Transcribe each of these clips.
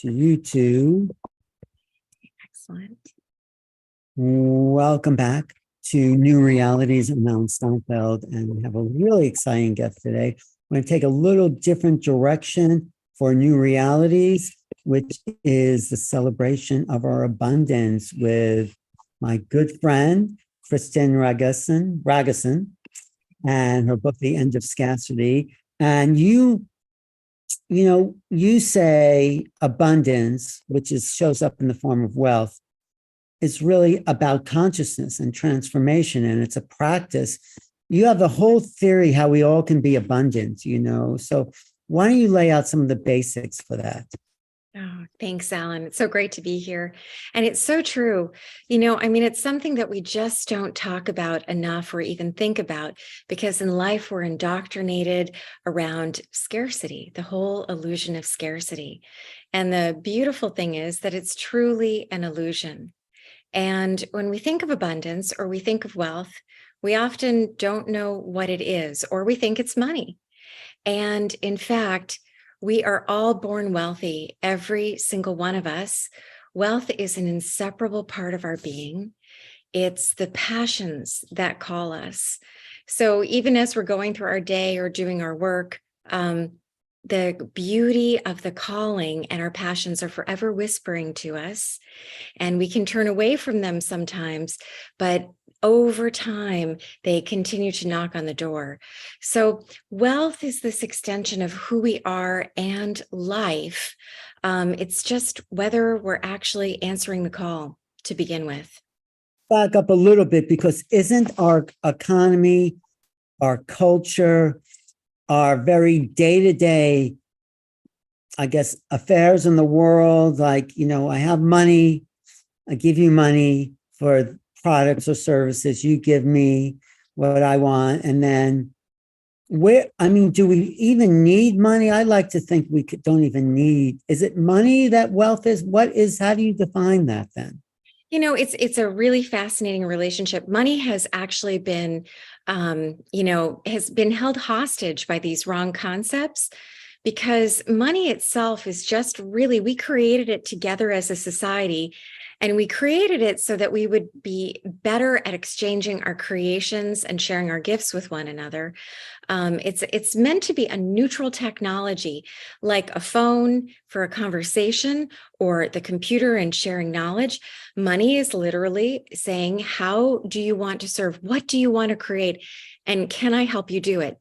to you two. Excellent. Welcome back to New Realities. I'm Alan Steinfeld, and we have a really exciting guest today. We're going to take a little different direction for New Realities, which is the celebration of our abundance with my good friend, Kristen Ragasin, and her book, The End of Scarcity. And you say abundance, which shows up in the form of wealth, is really about consciousness and transformation, and it's a practice. You have the whole theory how we all can be abundant, So why don't you lay out some of the basics for that? Oh, thanks, Alan. It's so great to be here. And it's so true. It's something that we just don't talk about enough or even think about, because in life we're indoctrinated around scarcity, the whole illusion of scarcity. And the beautiful thing is that it's truly an illusion. And when we think of abundance or we think of wealth, we often don't know what it is, or we think it's money. And in fact, we are all born wealthy, every single one of us. Wealth is an inseparable part of our being. It's the passions that call us. So even as we're going through our day or doing our work, the beauty of the calling and our passions are forever whispering to us, and we can turn away from them sometimes, but over time, they continue to knock on the door. So wealth is this extension of who we are and life. It's just whether we're actually answering the call to begin with. Back up a little bit, because isn't our economy, our culture, our very day-to-day, affairs in the world, I have money, I give you money for products or services, you give me what I want, and then do we even need money? I like to think don't even need. Is it money that wealth is? How do you define that then? It's a really fascinating relationship. Money has actually been, has been held hostage by these wrong concepts, because money itself is just really, we created it together as a society. And we created it so that we would be better at exchanging our creations and sharing our gifts with one another. It's meant to be a neutral technology, like a phone for a conversation or the computer and sharing knowledge. Money is literally saying, how do you want to serve? What do you want to create? And can I help you do it?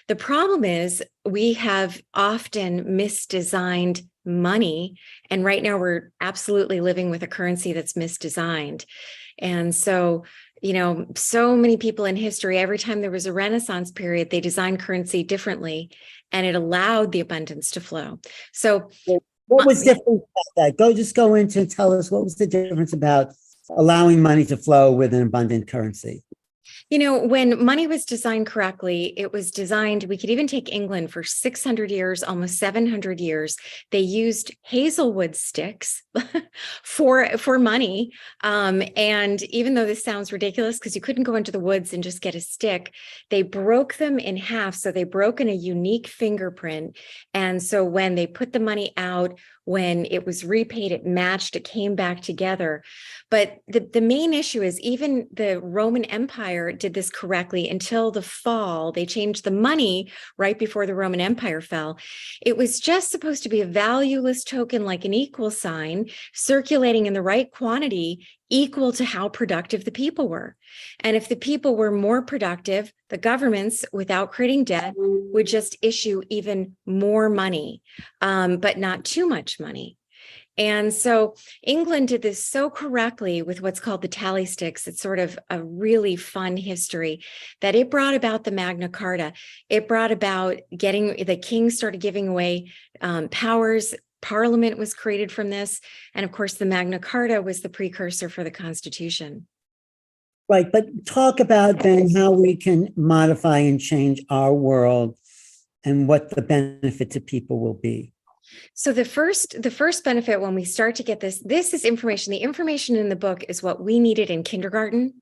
The problem is we have often misdesigned money. And right now we're absolutely living with a currency that's misdesigned. And so, so many people in history, every time there was a Renaissance period, they designed currency differently, and it allowed the abundance to flow. So what was different about that? Just go into and tell us what was the difference about allowing money to flow with an abundant currency. When money was designed correctly, it was designed, we could even take England for 600 years, almost 700 years. They used hazelwood sticks for money. And even though this sounds ridiculous, because you couldn't go into the woods and just get a stick, they broke them in half. So they broke in a unique fingerprint. And so when they put the money out, when it was repaid, it matched, it came back together. But the main issue is even the Roman Empire did this correctly until the fall. They changed the money right before the Roman Empire fell. It was just supposed to be a valueless token, like an equal sign, circulating in the right quantity, equal to how productive the people were. And if the people were more productive, the governments, without creating debt, would just issue even more money, but not too much money. And so England did this so correctly with what's called the tally sticks. It's sort of a really fun history that it brought about the Magna Carta. It brought about the king started giving away powers. Parliament was created from this. And of course, the Magna Carta was the precursor for the Constitution. Right. But talk about then how we can modify and change our world and what the benefit to people will be. So the first benefit when we start to get this is information. The information in the book is what we needed in kindergarten.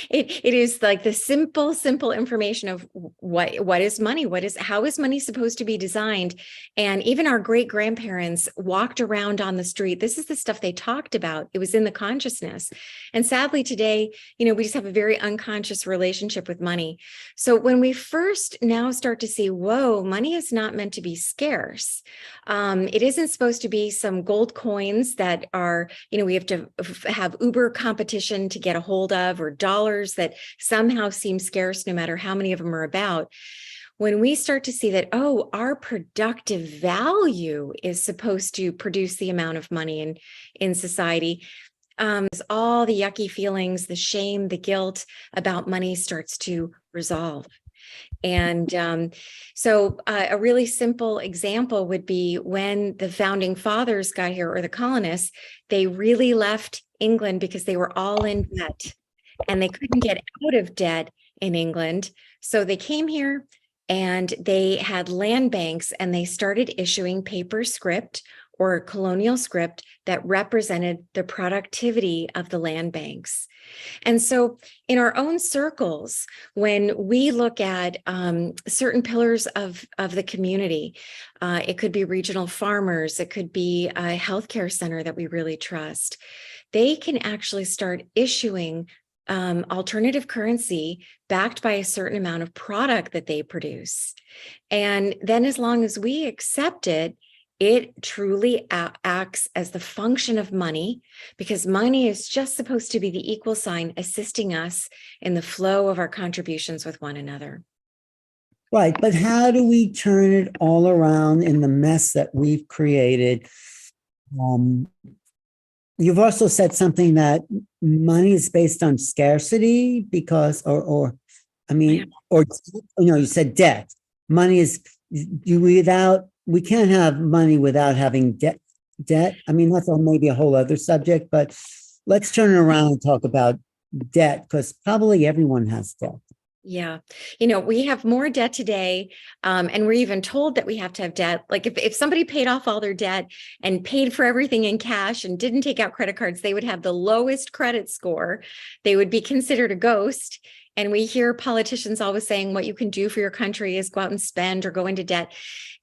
It is like the simple information of what is money? How is money supposed to be designed? And even our great grandparents walked around on the street. This is the stuff they talked about. It was in the consciousness. And sadly today, we just have a very unconscious relationship with money. So when we first now start to see, whoa, money is not meant to be scarce. It isn't supposed to be some gold coins that are, we have to have uber competition to get a hold of, or dollars that somehow seem scarce no matter how many of them are about. When we start to see that, oh, our productive value is supposed to produce the amount of money in society, all the yucky feelings, the shame, the guilt about money starts to resolve. And so a really simple example would be when the founding fathers got here, or the colonists, they really left England because they were all in debt and they couldn't get out of debt in England. So they came here and they had land banks and they started issuing paper script or colonial script that represented the productivity of the land banks. And so in our own circles, when we look at certain pillars of the community, it could be regional farmers, it could be a healthcare center that we really trust, they can actually start issuing alternative currency backed by a certain amount of product that they produce. And then as long as we accept it, it truly acts as the function of money, because money is just supposed to be the equal sign assisting us in the flow of our contributions with one another. Right. But how do we turn it all around in the mess that we've created? You've also said something that money is based on scarcity because, you said debt. Money is we can't have money without having debt. I mean, that's maybe a whole other subject, but let's turn it around and talk about debt, because probably everyone has debt. Yeah. We have more debt today. And we're even told that we have to have debt. Like if somebody paid off all their debt and paid for everything in cash and didn't take out credit cards, they would have the lowest credit score. They would be considered a ghost. And we hear politicians always saying what you can do for your country is go out and spend or go into debt.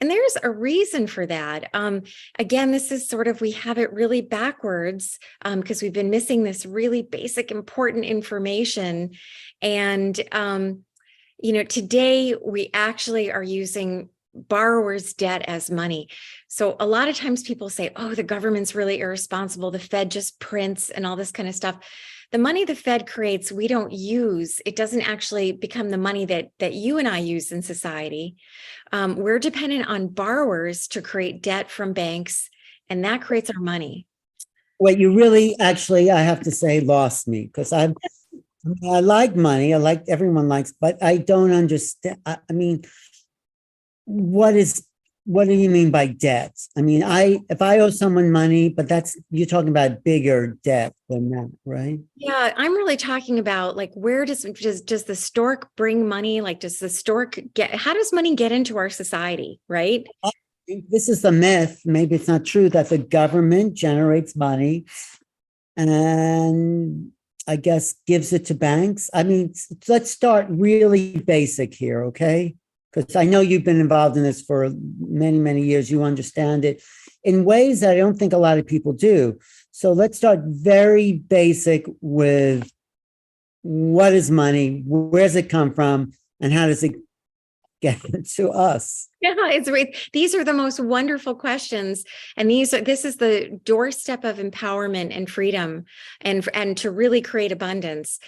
And there's a reason for that. Again, this is we have it really backwards because we've been missing this really basic, important information. And, today we actually are using borrowers' debt as money. So a lot of times people say, oh, the government's really irresponsible. The Fed just prints and all this kind of stuff. The money the Fed creates, we don't use. It doesn't actually become the money that you and I use in society. We're dependent on borrowers to create debt from banks, and that creates our money. Well, you really, actually, I have to say, lost me, because I like money. Everyone likes, but I don't understand. I mean, what do you mean by debt? I mean, if I owe someone money, but you're talking about bigger debt than that, right? Yeah, I'm really talking about where does the stork bring money? How does money get into our society, right? This is the myth. Maybe it's not true that the government generates money and I guess gives it to banks. I mean, let's start really basic here, okay? Because I know you've been involved in this for many, many years. You understand it in ways that I don't think a lot of people do. So let's start very basic with what is money, where does it come from, and how does it get to us? Yeah, it's great. These are the most wonderful questions. And this is the doorstep of empowerment and freedom and to really create abundance.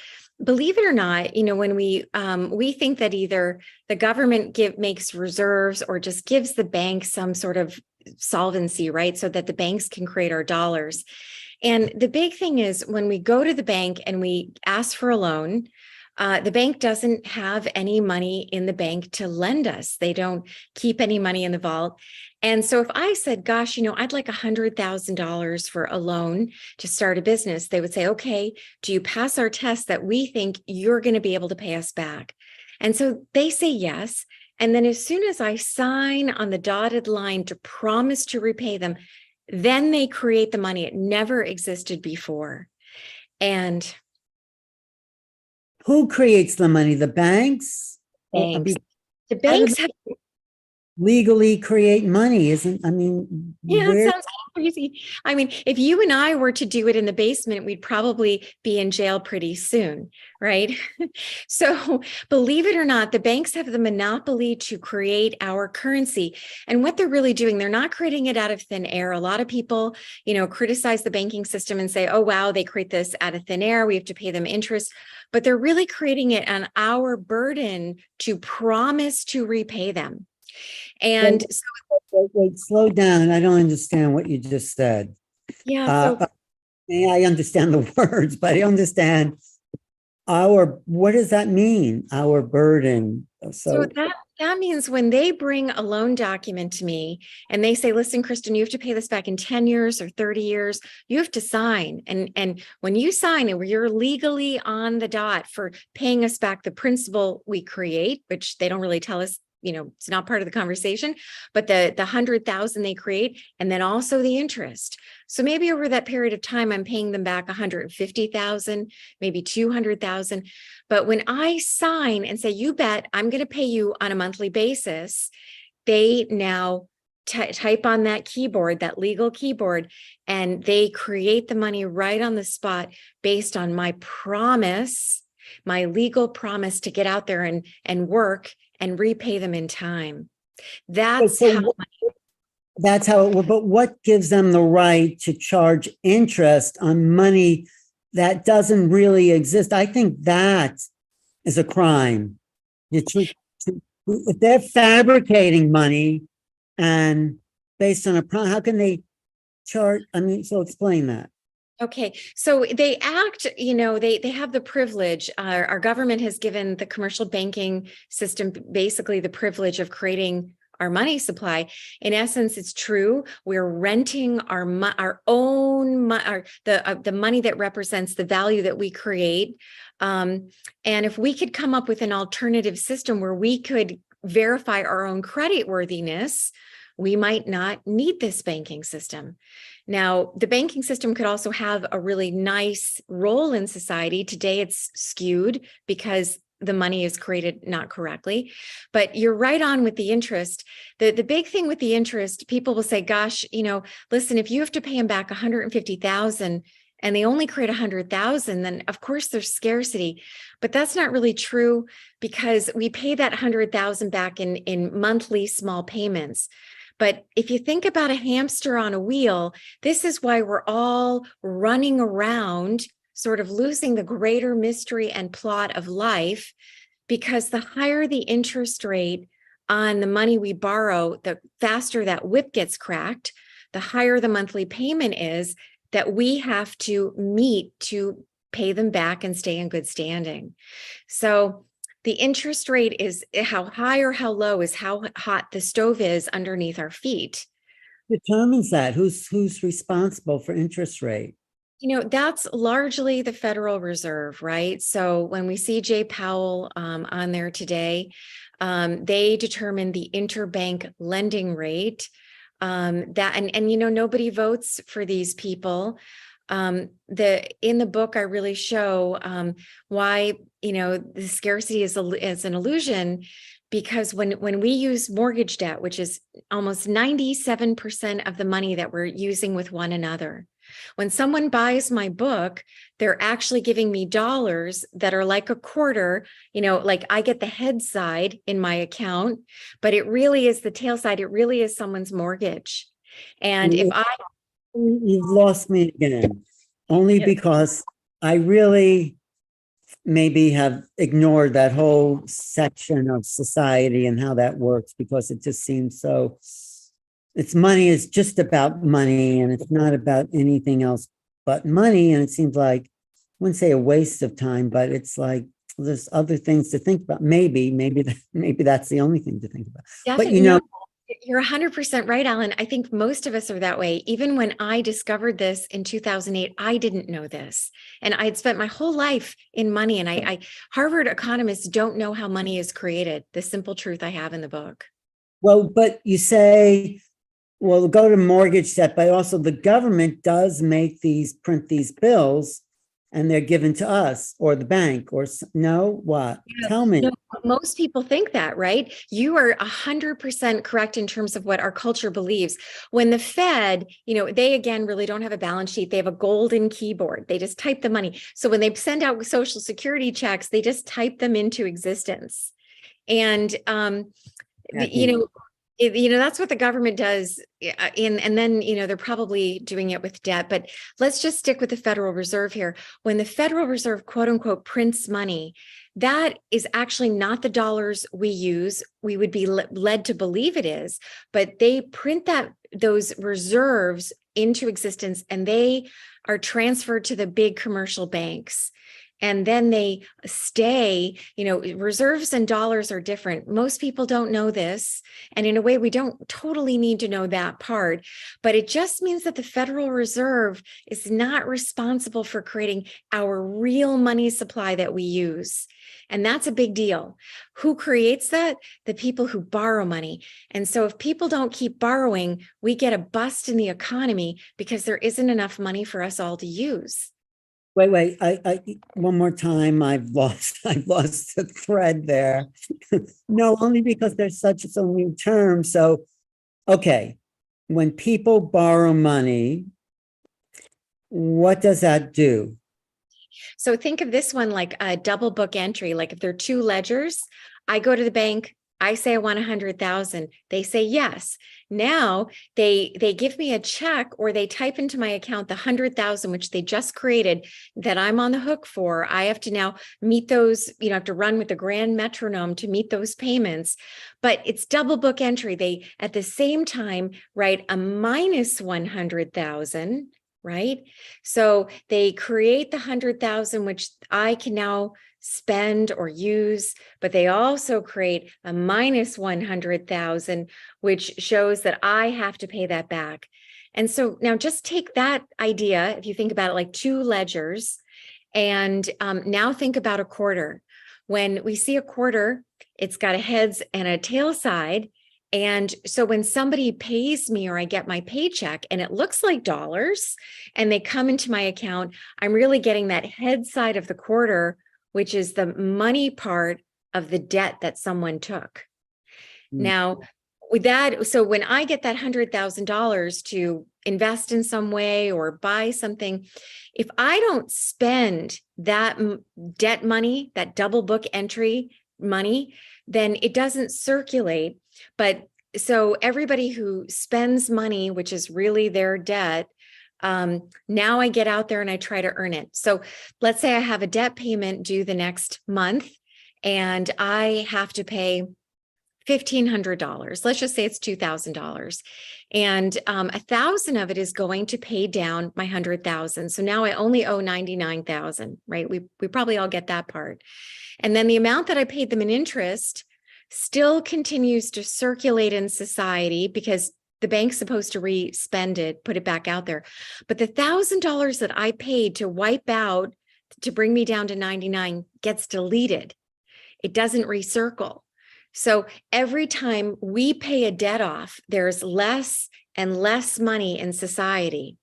Believe it or not, when we think that either the government makes reserves or just gives the bank some sort of solvency, right? So that the banks can create our dollars. And the big thing is when we go to the bank and we ask for a loan, the bank doesn't have any money in the bank to lend us. They don't keep any money in the vault. And so if I said, gosh, I'd like $100,000 for a loan to start a business, they would say, okay, do you pass our test that we think you're going to be able to pay us back? And so they say yes. And then as soon as I sign on the dotted line to promise to repay them, then they create the money. It never existed before. And who creates the money? The banks? banks, the How do banks they have, legally create money? yeah, it Where? sounds crazy. I mean, if you and I were to do it in the basement, we'd probably be in jail pretty soon, right? So believe it or not, the banks have the monopoly to create our currency. And what they're really doing, they're not creating it out of thin air. A lot of people, criticize the banking system and say, oh, wow, they create this out of thin air. We have to pay them interest. But they're really creating it on our burden to promise to repay them. And Wait, slow down. I don't understand what you just said. yeah, I understand the words, but I understand what does that mean? Our burden. So that means when they bring a loan document to me and they say, listen, Kristen, you have to pay this back in 10 years or 30 years, you have to sign. And when you sign it, you're legally on the dot for paying us back the principal we create, which they don't really tell us, it's not part of the conversation, but the 100,000 they create, and then also the interest. So maybe over that period of time, I'm paying them back 150,000, maybe 200,000. But when I sign and say, you bet, I'm going to pay you on a monthly basis, they now type on that keyboard, that legal keyboard, and they create the money right on the spot based on my promise, my legal promise to get out there and work and repay them in time. That's how it would. But what gives them the right to charge interest on money that doesn't really exist? I think that is a crime. If they're fabricating money and based on how can they charge? So explain that. Okay, so they act, they have the privilege. Our government has given the commercial banking system basically the privilege of creating our money supply. In essence, it's true. We're renting our own the money that represents the value that we create. And if we could come up with an alternative system where we could verify our own credit worthiness, we might not need this banking system. Now, the banking system could also have a really nice role in society. Today, it's skewed because the money is created not correctly. But you're right on with the interest. The big thing with the interest, people will say, gosh, listen, if you have to pay them back 150,000 and they only create 100,000, then of course there's scarcity. But that's not really true because we pay that 100,000 back in monthly small payments. But if you think about a hamster on a wheel, this is why we're all running around, sort of losing the greater mystery and plot of life, because the higher the interest rate on the money we borrow, the faster that whip gets cracked, the higher the monthly payment is that we have to meet to pay them back and stay in good standing. So the interest rate is how high or how low is how hot the stove is underneath our feet. Determines that? Who's responsible for interest rate? That's largely the Federal Reserve, right? So when we see Jay Powell on there today, they determine the interbank lending rate. Nobody votes for these people. In the book, I really show why the scarcity is an illusion, because when we use mortgage debt, which is almost 97% of the money that we're using with one another, when someone buys my book, they're actually giving me dollars that are like a quarter, like I get the head side in my account, but it really is the tail side. It really is someone's mortgage. And You've lost me again, only because I really maybe have ignored that whole section of society and how that works, because it just seems so, money is just about money and it's not about anything else but money. And it seems like, I wouldn't say a waste of time, but it's like there's other things to think about. Maybe that's the only thing to think about. Definitely. You're 100% right, Alan. I think most of us are that way. Even when I discovered this in 2008, I didn't know this. And I'd spent my whole life in money. And Harvard economists don't know how money is created. The simple truth I have in the book. Well, but you say, well, go to mortgage debt, but also the government does print these bills, and they're given to us or the bank or no, what? Yeah. Tell me. No, most people think that, right? You are 100% correct in terms of what our culture believes. When the Fed, they again really don't have a balance sheet. They have a golden keyboard. They just type the money. So when they send out Social Security checks, they just type them into existence. And, that's what the government does. And then, they're probably doing it with debt. But let's just stick with the Federal Reserve here. When the Federal Reserve, quote unquote, prints money, that is actually not the dollars we use. We would be led to believe it is, but they print those reserves into existence, and they are transferred to the big commercial banks. And then they stay, reserves and dollars are different. Most people don't know this. And in a way, we don't totally need to know that part. But it just means that the Federal Reserve is not responsible for creating our real money supply that we use. And that's a big deal. Who creates that? The people who borrow money. And so if people don't keep borrowing, we get a bust in the economy because there isn't enough money for us all to use. Wait, I one more time, I've lost the thread there. No, only because there's so many terms. So, okay, when people borrow money, what does that do? So think of this one like a double book entry. Like if there are two ledgers, I go to the bank, I say I want 100,000. They say yes. Now they give me a check, or they type into my account the 100,000, which they just created, that I'm on the hook for. I have to now meet those, have to run with the grand metronome to meet those payments. But it's double book entry. They at the same time write a minus 100,000. Right? So they create the 100,000, which I can now spend or use, but they also create a minus 100,000, which shows that I have to pay that back. And so now just take that idea, if you think about it like two ledgers, and now think about a quarter. When we see a quarter, it's got a heads and a tail side. And so when somebody pays me, or I get my paycheck and it looks like dollars and they come into my account, I'm really getting that head side of the quarter, which is the money part of the debt that someone took. Now, with that, so when I get that $100,000 to invest in some way or buy something, if I don't spend that debt money, that double book entry money, then it doesn't circulate. But so everybody who spends money, which is really their debt, now I get out there and I try to earn it. So let's say I have a debt payment due the next month and I have to pay $1,500. Let's just say it's $2,000. And 1,000 of it is going to pay down my 100,000. So now I only owe 99,000, right? We probably all get that part. And then the amount that I paid them in interest still continues to circulate in society because the bank's supposed to re-spend it, put it back out there. But the $1,000 that I paid to wipe out, to bring me down to 99, gets deleted. It doesn't recircle. So every time we pay a debt off, there's less and less money in society.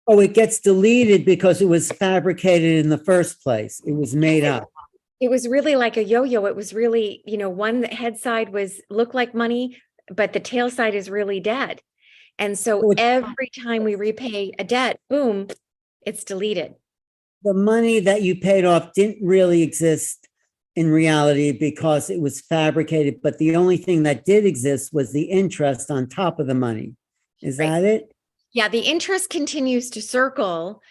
Oh, it gets deleted because it was fabricated in the first place. It was made up. It was really like a yo-yo. It was really, one head side looked like money, but the tail side is really dead. And so every time we repay a debt, boom, it's deleted. The money that you paid off didn't really exist in reality because it was fabricated, but the only thing that did exist was the interest on top of the money. Is that it? Yeah, the interest continues to circle.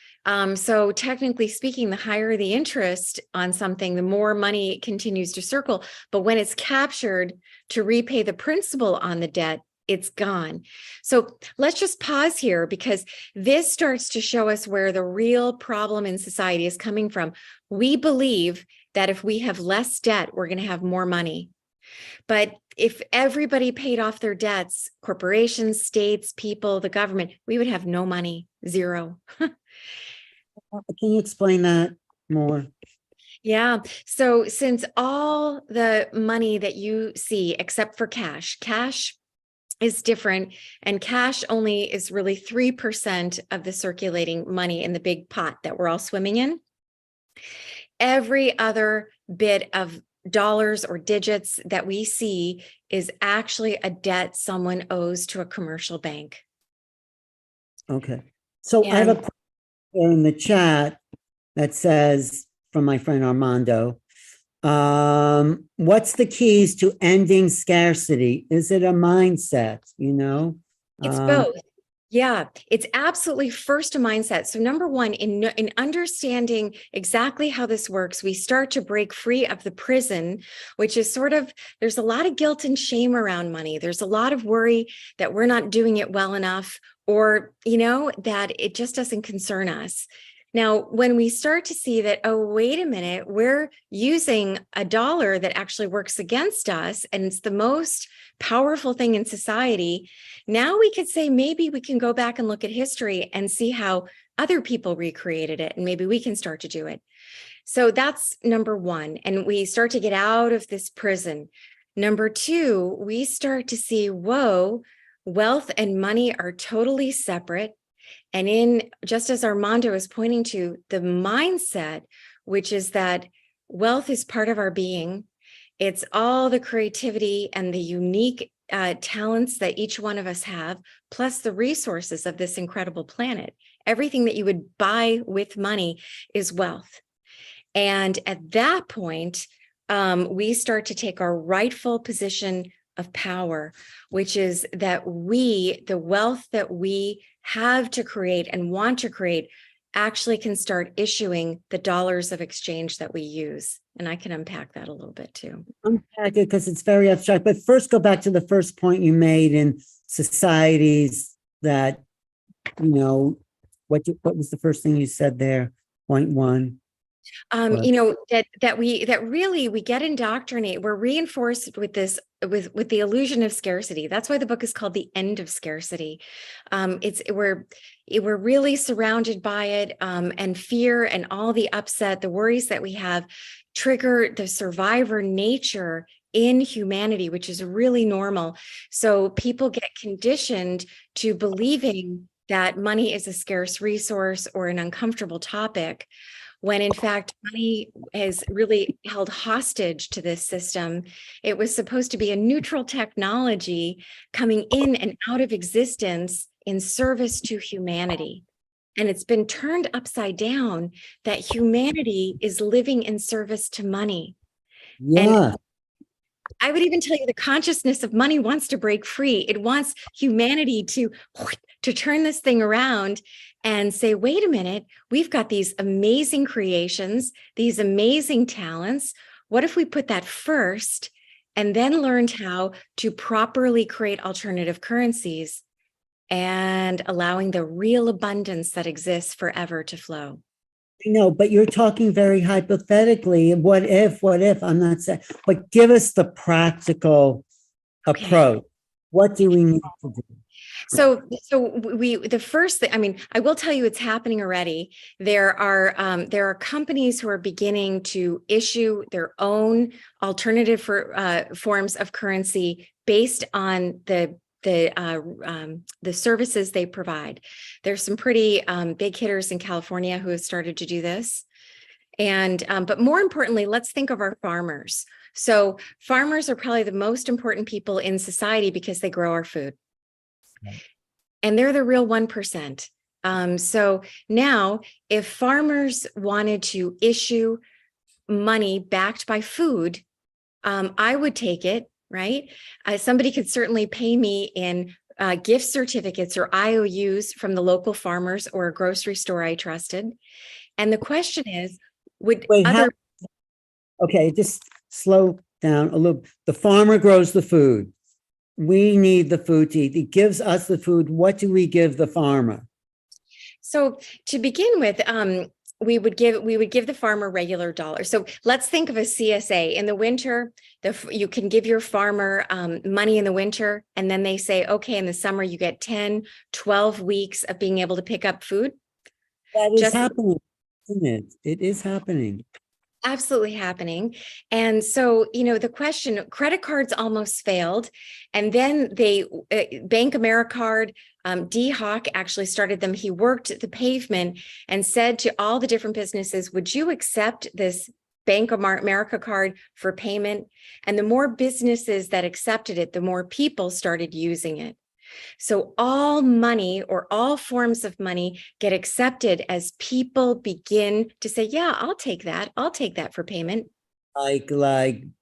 So technically speaking, the higher the interest on something, the more money it continues to circle. But when it's captured to repay the principal on the debt, it's gone. So let's just pause here because this starts to show us where the real problem in society is coming from. We believe that if we have less debt, we're going to have more money. But if everybody paid off their debts, corporations, states, people, the government, we would have no money, zero. Can you explain that more? Yeah. So since all the money that you see, except for cash is different, and cash only is really 3% of the circulating money in the big pot that we're all swimming in. Every other bit of dollars or digits that we see is actually a debt someone owes to a commercial bank. Okay. So I have a question in the chat that says, from my friend Armando, what's the keys to ending scarcity? Is it a mindset, you know? It's both. Yeah, it's absolutely first a mindset. So number one, in understanding exactly how this works, we start to break free of the prison, which is sort of, there's a lot of guilt and shame around money. There's a lot of worry that we're not doing it well enough, or, you know, that it just doesn't concern us. Now, when we start to see that, oh, wait a minute, we're using a dollar that actually works against us, and it's the most powerful thing in society, now we could say maybe we can go back and look at history and see how other people recreated it, and maybe we can start to do it. So that's number one. And we start to get out of this prison. Number two, we start to see, whoa, wealth and money are totally separate. And in, just as Armando is pointing to, the mindset, which is that wealth is part of our being. It's all the creativity and the unique talents that each one of us have, plus the resources of this incredible planet. Everything that you would buy with money is wealth. And at that point, we start to take our rightful position of power, which is that the wealth that we have to create and want to create, actually can start issuing the dollars of exchange that we use. And I can unpack that a little bit too. Unpack it because it's very abstract. But first, go back to the first point you made in societies that, you know, what was the first thing you said there? Point one. You know, that really we get indoctrinated. We're reinforced with this, with the illusion of scarcity. That's why the book is called The End of Scarcity. We're really surrounded by it, and fear and all the upset, the worries that we have trigger the survivor nature in humanity, which is really normal. So people get conditioned to believing that money is a scarce resource or an uncomfortable topic, when in fact, money is really held hostage to this system. It was supposed to be a neutral technology coming in and out of existence in service to humanity. And it's been turned upside down that humanity is living in service to money. Yeah. And I would even tell you the consciousness of money wants to break free. It wants humanity to turn this thing around and say, wait a minute, we've got these amazing creations, these amazing talents. What if we put that first and then learned how to properly create alternative currencies and allowing the real abundance that exists forever to flow? No, but you're talking very hypothetically. What if, I'm not saying, but give us the practical approach. What do we need to do? So the first thing, I mean, I will tell you it's happening already. There are companies who are beginning to issue their own alternative forms of currency based on the services they provide. There's some pretty big hitters in California who have started to do this. And but more importantly, let's think of our farmers. So farmers are probably the most important people in society because they grow our food. And they're the real 1%. So now if farmers wanted to issue money backed by food, I would take it, right? Somebody could certainly pay me in gift certificates or IOUs from the local farmers or a grocery store I trusted. And the question is, okay, just slow down a little. The farmer grows the food. We need the food to eat. He gives us the food. What do we give the farmer? So to begin with, we would give the farmer regular dollars. So let's think of a CSA in the winter. You can give your farmer money in the winter, and then they say, okay, in the summer you get 10, 12 weeks of being able to pick up food. That is happening, isn't it? It is happening. Absolutely happening. And so, the question, credit cards almost failed. And then Bank AmeriCard, D. Hawk actually started them. He worked the pavement and said to all the different businesses, would you accept this Bank of America card for payment? And the more businesses that accepted it, the more people started using it. So all money or all forms of money get accepted as people begin to say, yeah, I'll take that. I'll take that for payment. Like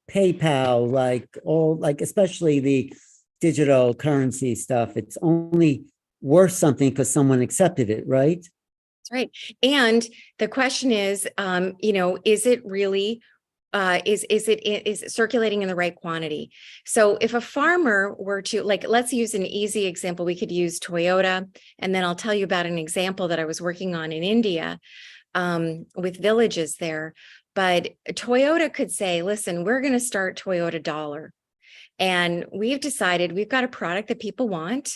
PayPal, especially the digital currency stuff. It's only worth something because someone accepted it, right? That's right. And the question is, is it really is it circulating in the right quantity? So if a farmer were to, let's use an easy example, we could use Toyota, and then I'll tell you about an example that I was working on in India with villages there. But Toyota could say, listen, we're going to start Toyota Dollar. And we've decided we've got a product that people want,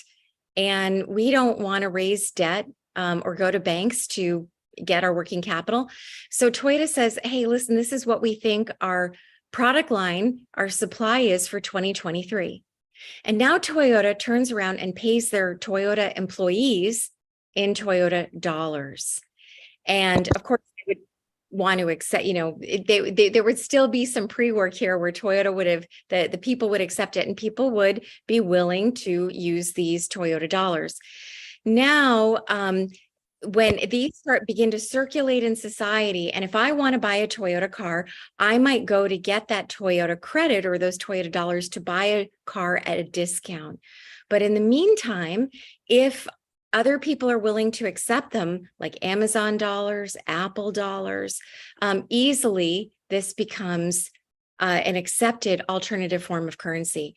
and we don't want to raise debt or go to banks to get our working capital. So Toyota says, hey, listen, this is what we think our product line, our supply is for 2023. And now Toyota turns around and pays their Toyota employees in Toyota dollars. And of course, they would want to accept, there would still be some pre-work here where Toyota would have, the people would accept it, and people would be willing to use these Toyota dollars. Now, when these begin to circulate in society, and if I want to buy a Toyota car, I might go to get that Toyota credit or those Toyota dollars to buy a car at a discount. But in the meantime, if other people are willing to accept them, like Amazon dollars, Apple dollars, easily this becomes an accepted alternative form of currency.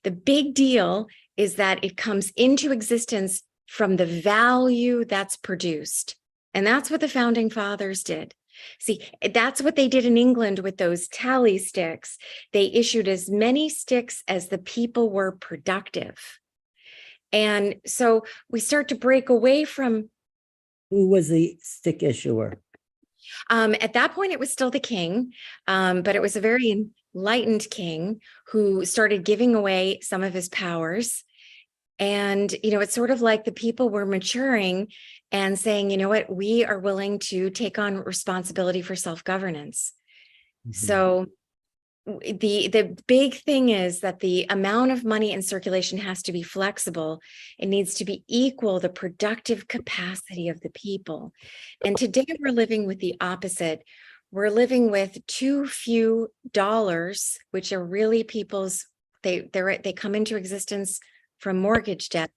The big deal is that it comes into existence from the value that's produced. And that's what the founding fathers did. See, that's what they did in England with those tally sticks. They issued as many sticks as the people were productive. And so we start to break away from. Who was the stick issuer? At that point, it was still the king, but it was a very enlightened king who started giving away some of his powers. And, it's sort of like the people were maturing and saying, you know what, we are willing to take on responsibility for self-governance. Mm-hmm. So the big thing is that the amount of money in circulation has to be flexible. It needs to be equal the productive capacity of the people. And today we're living with the opposite. We're living with too few dollars, which are really people's, they come into existence from mortgage debt.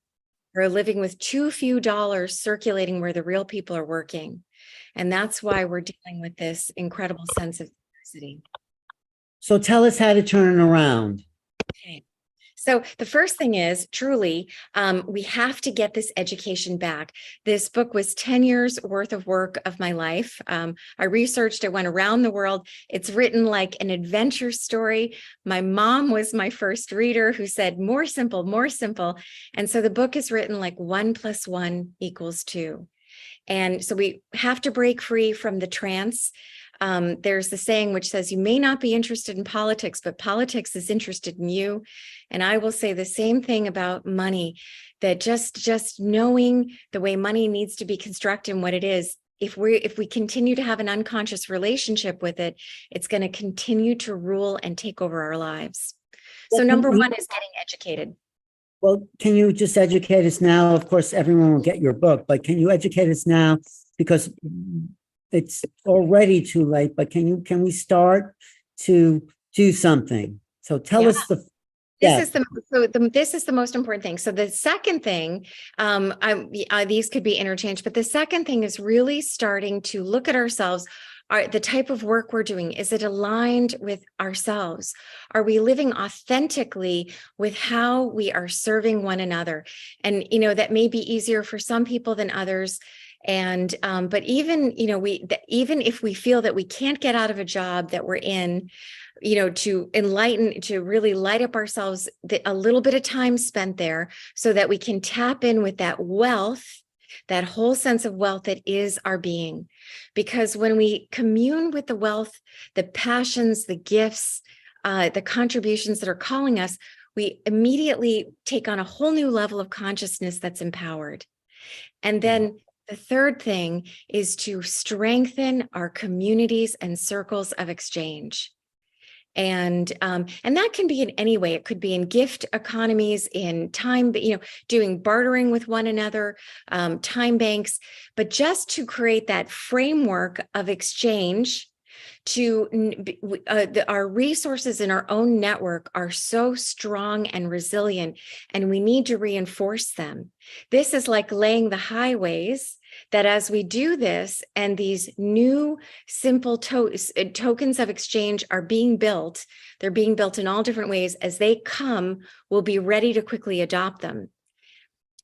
We're living with too few dollars circulating where the real people are working. And that's why we're dealing with this incredible sense of scarcity. So tell us how to turn it around. Okay. So the first thing is truly, we have to get this education back. This book was 10 years worth of work of my life. I researched, I went around the world. It's written like an adventure story. My mom was my first reader who said, more simple, more simple. And so the book is written like 1 + 1 = 2. And so we have to break free from the trance. There's the saying which says, you may not be interested in politics, but politics is interested in you. And I will say the same thing about money, that just knowing the way money needs to be constructed and what it is, if we continue to have an unconscious relationship with it, it's going to continue to rule and take over our lives. So number one is getting educated. Well, can you just educate us now? Of course, everyone will get your book, but can you educate us now? Because it's already too late, but can we start to do something? So tell us this is the most important thing. So the second thing, these could be interchanged, but the second thing is really starting to look at ourselves. The type of work we're doing, is it aligned with ourselves? Are we living authentically with how we are serving one another? And, that may be easier for some people than others. And but even, even if we feel that we can't get out of a job that we're in, to really light up ourselves, a little bit of time spent there so that we can tap in with that wealth, that whole sense of wealth that is our being. Because when we commune with the wealth, the passions, the gifts, the contributions that are calling us, we immediately take on a whole new level of consciousness that's empowered. And then the third thing is to strengthen our communities and circles of exchange. And that can be in any way. It could be in gift economies, in time, doing bartering with one another, time banks, but just to create that framework of exchange. Our resources in our own network are so strong and resilient, and we need to reinforce them. This is like laying the highways that as we do this, and these new simple tokens of exchange are being built, they're being built in all different ways. As they come, we'll be ready to quickly adopt them.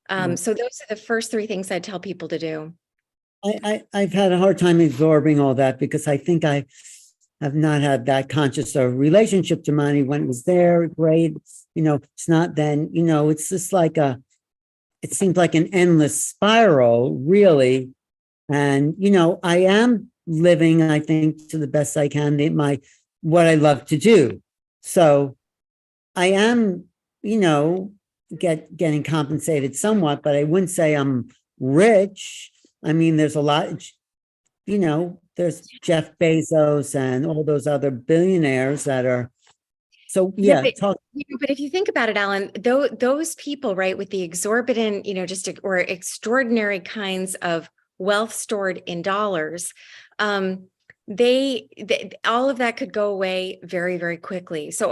So those are the first three things I'd tell people to do. I've had a hard time absorbing all that because I think I have not had that conscious of relationship to money. When it was there, great. It's not then, it's just like it seems like an endless spiral, really. And, I am living, I think, to the best I can, what I love to do. So I am, getting compensated somewhat, but I wouldn't say I'm rich. I mean, there's a lot, there's Jeff Bezos and all those other billionaires that are. So, but if you think about it, Alan, those people, right, with the exorbitant, or extraordinary kinds of wealth stored in dollars, they all of that could go away very, very quickly. So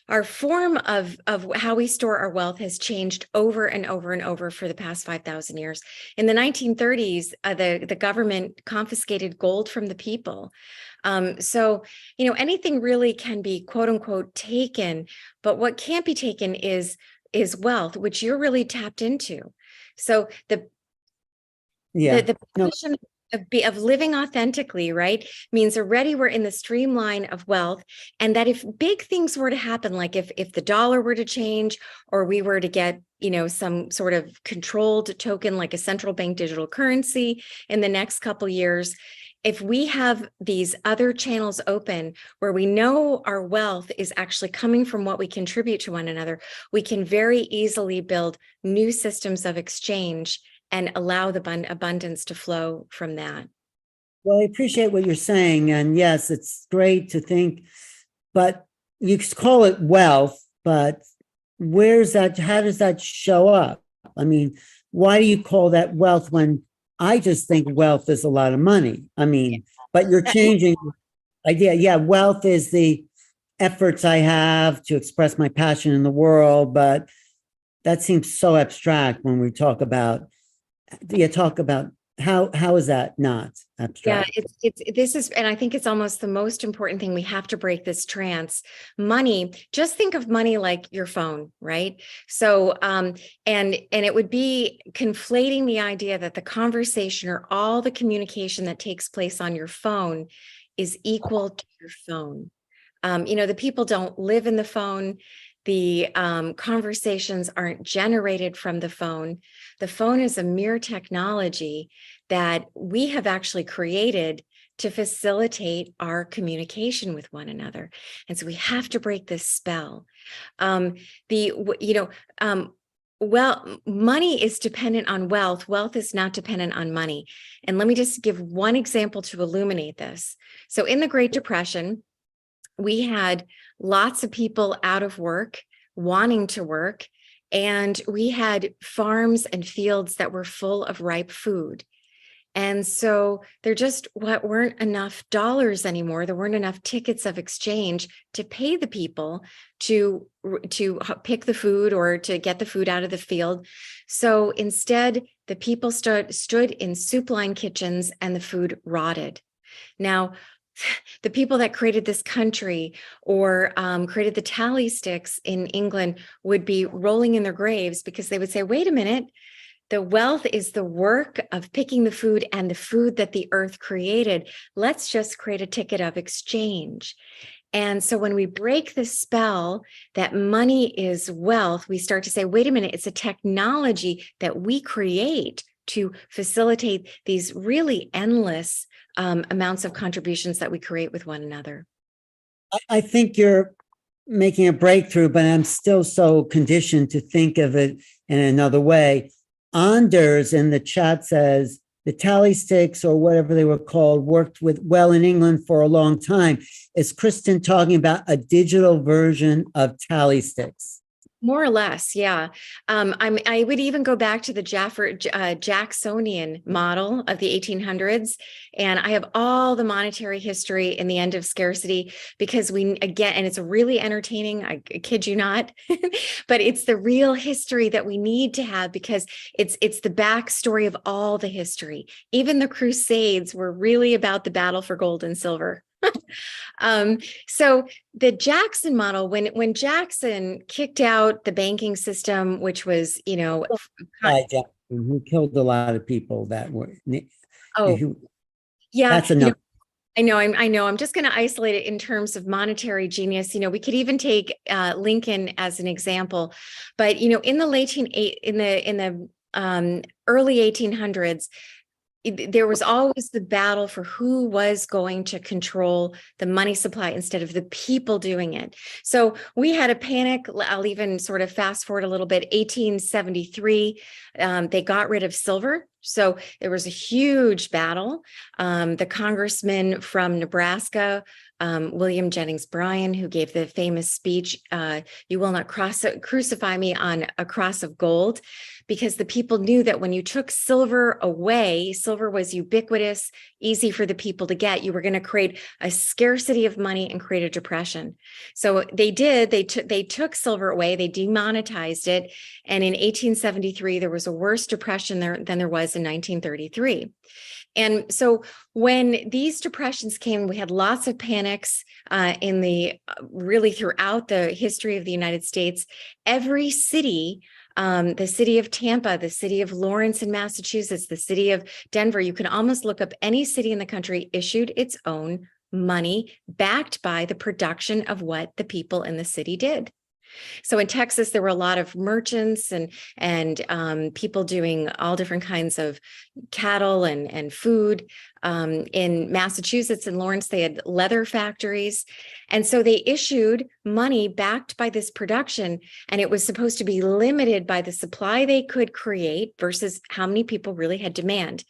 our form of how we store our wealth has changed over and over and over for the past 5,000 years. In the 1930s, the government confiscated gold from the people. So, anything really can be quote unquote taken, but what can't be taken is wealth, which you're really tapped into. So the passion of living authentically, right, means already we're in the streamline of wealth. And that if big things were to happen, like if the dollar were to change, or we were to get, some sort of controlled token, like a central bank digital currency in the next couple years, if we have these other channels open where we know our wealth is actually coming from what we contribute to one another, we can very easily build new systems of exchange and allow the abundance to flow from that. Well, I appreciate what you're saying. And yes, it's great to think, but you call it wealth, but where's that? How does that show up? I mean, why do you call that wealth when I just think wealth is a lot of money? I mean, but you're changing the idea. Yeah, wealth is the efforts I have to express my passion in the world, but that seems so abstract when we talk about how is that not abstract? Yeah, this is, and I think it's almost the most important thing. We have to break this trance. Money, just think of money like your phone, right? So, and it would be conflating the idea that the conversation or all the communication that takes place on your phone is equal to your phone. The people don't live in the phone. The conversations aren't generated from the phone. The phone is a mere technology that we have actually created to facilitate our communication with one another. And so we have to break this spell. Well, money is dependent on wealth. Wealth is not dependent on money. And let me just give one example to illuminate this. So in the Great Depression, we had lots of people out of work, wanting to work, and we had farms and fields that were full of ripe food. And so there just weren't enough dollars anymore. There weren't enough tickets of exchange to pay the people to pick the food or to get the food out of the field. So instead, the people stood in soup line kitchens and the food rotted. Now, the people that created this country or created the tally sticks in England would be rolling in their graves because they would say, wait a minute, The wealth is the work of picking the food and the food that the earth created. Let's just create a ticket of exchange. And so when we break the spell that money is wealth, we start to say, wait a minute, it's a technology that we create to facilitate these really endless amounts of contributions that we create with one another. I think you're making a breakthrough, but I'm still so conditioned to think of it in another way. Anders in the chat says the tally sticks, or whatever they were called, worked well in England for a long time. Is Kristen talking about a digital version of tally sticks? More or less, yeah. I would even go back to the Jacksonian model of the 1800s, and I have all the monetary history in the end of scarcity, because and it's really entertaining. I kid you not, but it's the real history that we need to have, because it's the backstory of all the history. Even the Crusades were really about the battle for gold and silver. So the Jackson model, when Jackson kicked out the banking system, which was, who killed a lot of people that were. Yeah, that's enough. I know. I'm just going to isolate it in terms of monetary genius. We could even take Lincoln as an example, but in the early 1800s. There was always the battle for who was going to control the money supply instead of the people doing it. So we had a panic. I'll even sort of fast forward a little bit. 1873, they got rid of silver. So there was a huge battle. The congressman from Nebraska, William Jennings Bryan, who gave the famous speech, "You will not crucify me on a cross of gold," because the people knew that when you took silver away, silver was ubiquitous, easy for the people to get. You were going to create a scarcity of money and create a depression. So they did. They took silver away. They demonetized it, and in 1873 there was a worse depression than there was in 1933. And so when these depressions came, we had lots of panics really throughout the history of the United States. Every city, the city of Tampa, the city of Lawrence in Massachusetts, the city of Denver, you can almost look up any city in the country, issued its own money backed by the production of what the people in the city did. So in Texas, there were a lot of merchants and people doing all different kinds of cattle and food. In Massachusetts and Lawrence, they had leather factories. And so they issued money backed by this production, and it was supposed to be limited by the supply they could create versus how many people really had demand.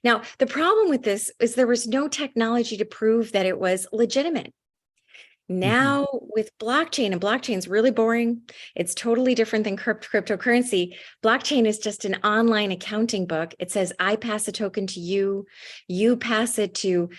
Now, the problem with this is there was no technology to prove that it was legitimate. Now with blockchain, and blockchain's really boring. It's totally different than cryptocurrency. Blockchain is just an online accounting book. It says, I pass a token to you, you pass it to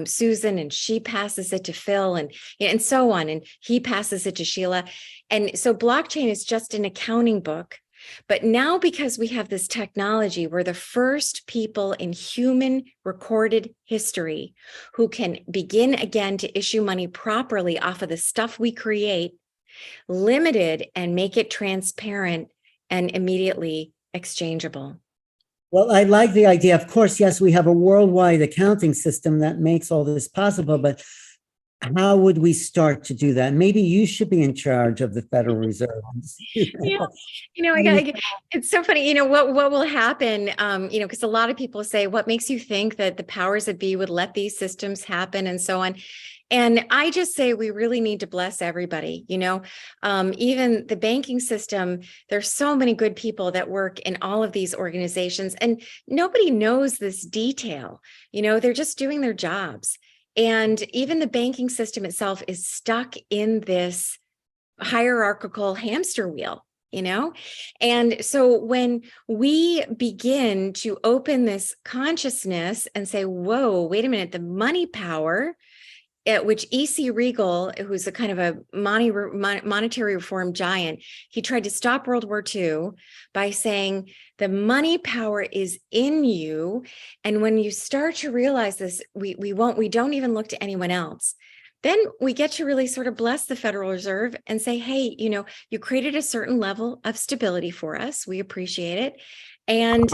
Susan, and she passes it to Phil, and so on. And he passes it to Sheila. And so blockchain is just an accounting book. But now, because we have this technology, we're the first people in human recorded history who can begin again to issue money properly off of the stuff we create, limited, and make it transparent and immediately exchangeable. Well, I like the idea. Of course, yes, we have a worldwide accounting system that makes all this possible, but how would we start to do that? Maybe you should be in charge of the Federal Reserve. Yeah, it's so funny. What will happen? Because a lot of people say, "What makes you think that the powers that be would let these systems happen?" and so on. And I just say we really need to bless everybody. Even the banking system. There's so many good people that work in all of these organizations, and nobody knows this detail. They're just doing their jobs. And even the banking system itself is stuck in this hierarchical hamster wheel, And so when we begin to open this consciousness and say, whoa, wait a minute, the money power, at which E.C. Regal, who's a kind of a monetary reform giant, he tried to stop World War II by saying the money power is in you. And when you start to realize this, we don't even look to anyone else. Then we get to really sort of bless the Federal Reserve and say, hey, you created a certain level of stability for us. We appreciate it. And,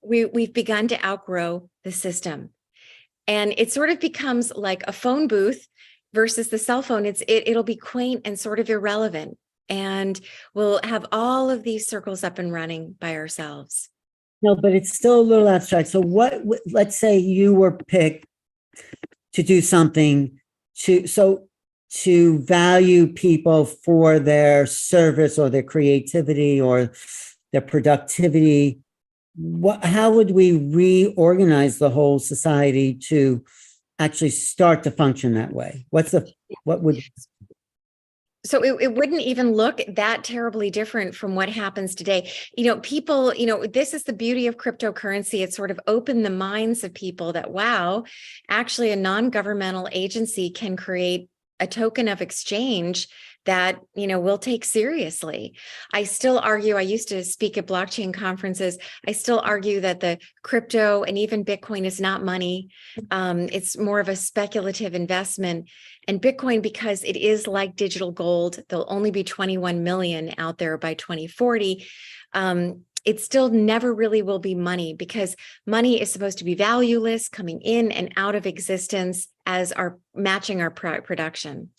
we've begun to outgrow the system. And it sort of becomes like a phone booth versus the cell phone. It'll be quaint and sort of irrelevant. And we'll have all of these circles up and running by ourselves. No, but it's still a little abstract. So let's say you were picked to do something to value people for their service or their creativity or their productivity. How would we reorganize the whole society to actually start to function that way? So it wouldn't even look that terribly different from what happens today. People, this is the beauty of cryptocurrency. It sort of opened the minds of people that, wow, actually a non-governmental agency can create a token of exchange that, we'll take seriously. I still argue, I used to speak at blockchain conferences. I still argue that the crypto and even Bitcoin is not money. It's more of a speculative investment. And Bitcoin, because it is like digital gold, there'll only be 21 million out there by 2040. It still never really will be money, because money is supposed to be valueless, coming in and out of existence as matching our production.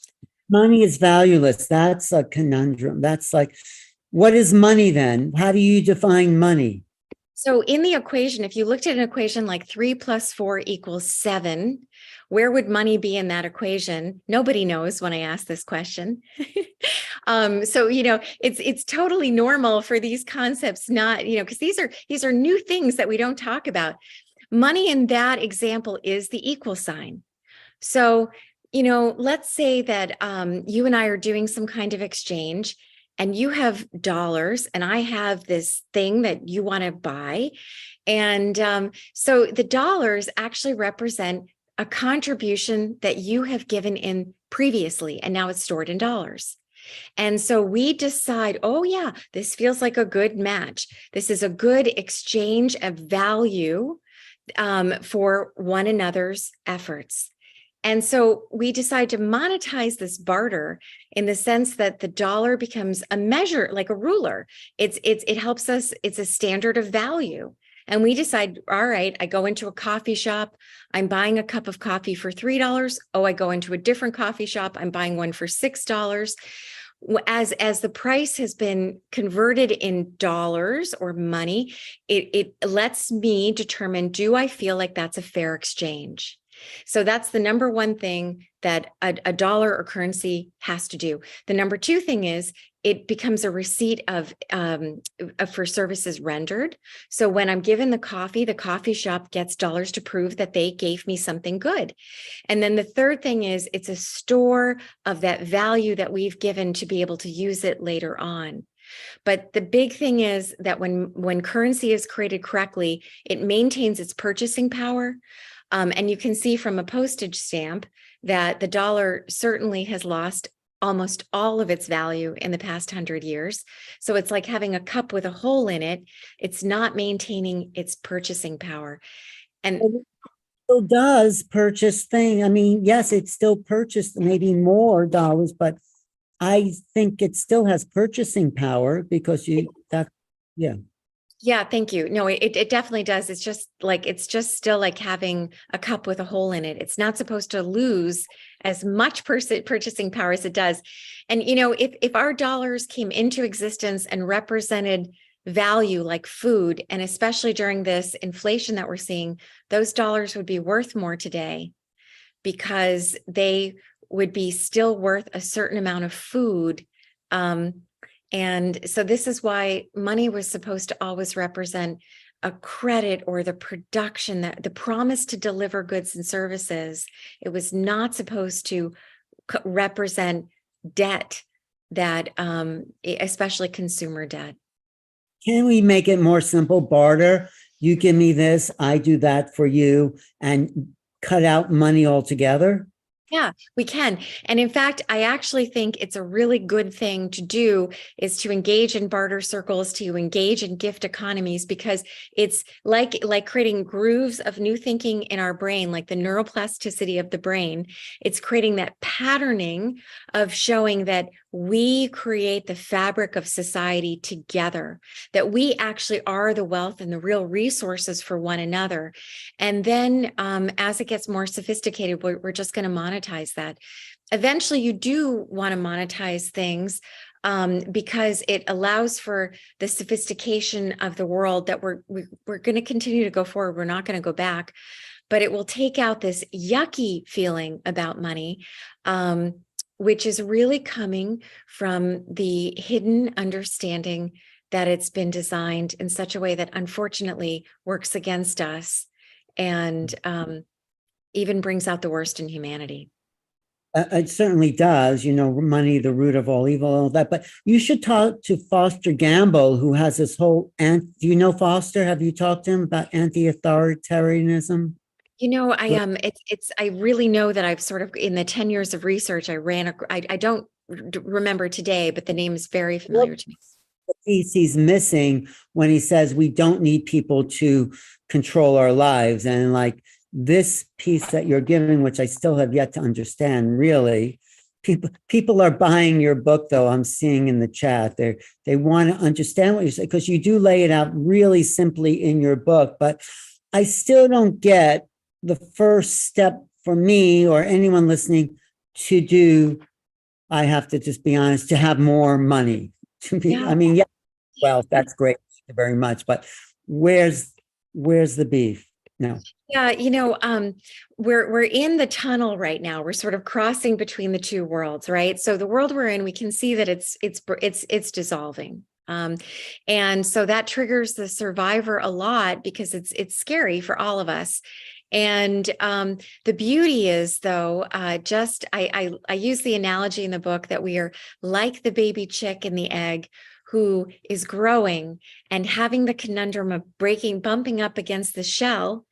Money is valueless. That's a conundrum. That's like, what is money then? How do you define money? So in the equation, if you looked at an equation like 3 + 4 = 7, where would money be in that equation? Nobody knows when I ask this question. So, it's totally normal for these concepts not, because these are new things that we don't talk about. Money in that example is the equal sign. So, let's say that you and I are doing some kind of exchange, and you have dollars and I have this thing that you want to buy. And so the dollars actually represent a contribution that you have given in previously, and now it's stored in dollars. And so we decide, oh yeah, this feels like a good match. This is a good exchange of value for one another's efforts. And so we decide to monetize this barter in the sense that the dollar becomes a measure, like a ruler. It helps us. It's a standard of value. And we decide, all right, I go into a coffee shop, I'm buying a cup of coffee for $3. Oh, I go into a different coffee shop, I'm buying one for $6. As the price has been converted in dollars or money, it lets me determine, do I feel like that's a fair exchange? So that's the number one thing that a dollar or currency has to do. The number two thing is it becomes a receipt for services rendered. So when I'm given the coffee shop gets dollars to prove that they gave me something good. And then the third thing is it's a store of that value that we've given to be able to use it later on. But the big thing is that when currency is created correctly, it maintains its purchasing power. And you can see from a postage stamp that the dollar certainly has lost almost all of its value in the past 100 years. So it's like having a cup with a hole in it. It's not maintaining its purchasing power. And it still does purchase things. I mean, yes, it still purchased maybe more dollars, but I think it still has purchasing power because yeah. Yeah, thank you. No, it definitely does. It's just still like having a cup with a hole in it. It's not supposed to lose as much purchasing power as it does. And, if our dollars came into existence and represented value like food, and especially during this inflation that we're seeing, those dollars would be worth more today because they would be still worth a certain amount of food. And so this is why money was supposed to always represent a credit or the production, that the promise to deliver goods and services. It was not supposed to represent debt, that especially consumer debt. Can we make it more simple? Barter. You give me this, I do that for you, and cut out money altogether? Yeah, we can. And in fact, I actually think it's a really good thing to do is to engage in barter circles, to engage in gift economies, because it's like creating grooves of new thinking in our brain, like the neuroplasticity of the brain. It's creating that patterning of showing that we create the fabric of society together, that we actually are the wealth and the real resources for one another. And then as it gets more sophisticated, we're just going to monetize that. Eventually, you do want to monetize things because it allows for the sophistication of the world that we're going to continue to go forward. We're not going to go back, but it will take out this yucky feeling about money, which is really coming from the hidden understanding that it's been designed in such a way that unfortunately works against us and even brings out the worst in humanity. It certainly does, money, the root of all evil, all that. But you should talk to Foster Gamble, who has this whole, do you know Foster? Have you talked to him about anti-authoritarianism? I really know that I've sort of, in the 10 years of research, I don't remember today, but the name is very familiar to me. The piece he's missing when he says we don't need people to control our lives. And like this piece that you're giving, which I still have yet to understand, really, people are buying your book, though. I'm seeing in the chat they want to understand what you say, because you do lay it out really simply in your book. But I still don't get the first step for me or anyone listening to do. I have to just be honest, to have more money. I mean, yeah, well, that's great. Thank you very much. But where's the beef? No. Yeah, we're in the tunnel right now. We're sort of crossing between the two worlds, right? So the world we're in, we can see that it's dissolving. And so that triggers the survivor a lot because it's scary for all of us. And the beauty is, though, I use the analogy in the book that we are like the baby chick in the egg who is growing and having the conundrum of bumping up against the shell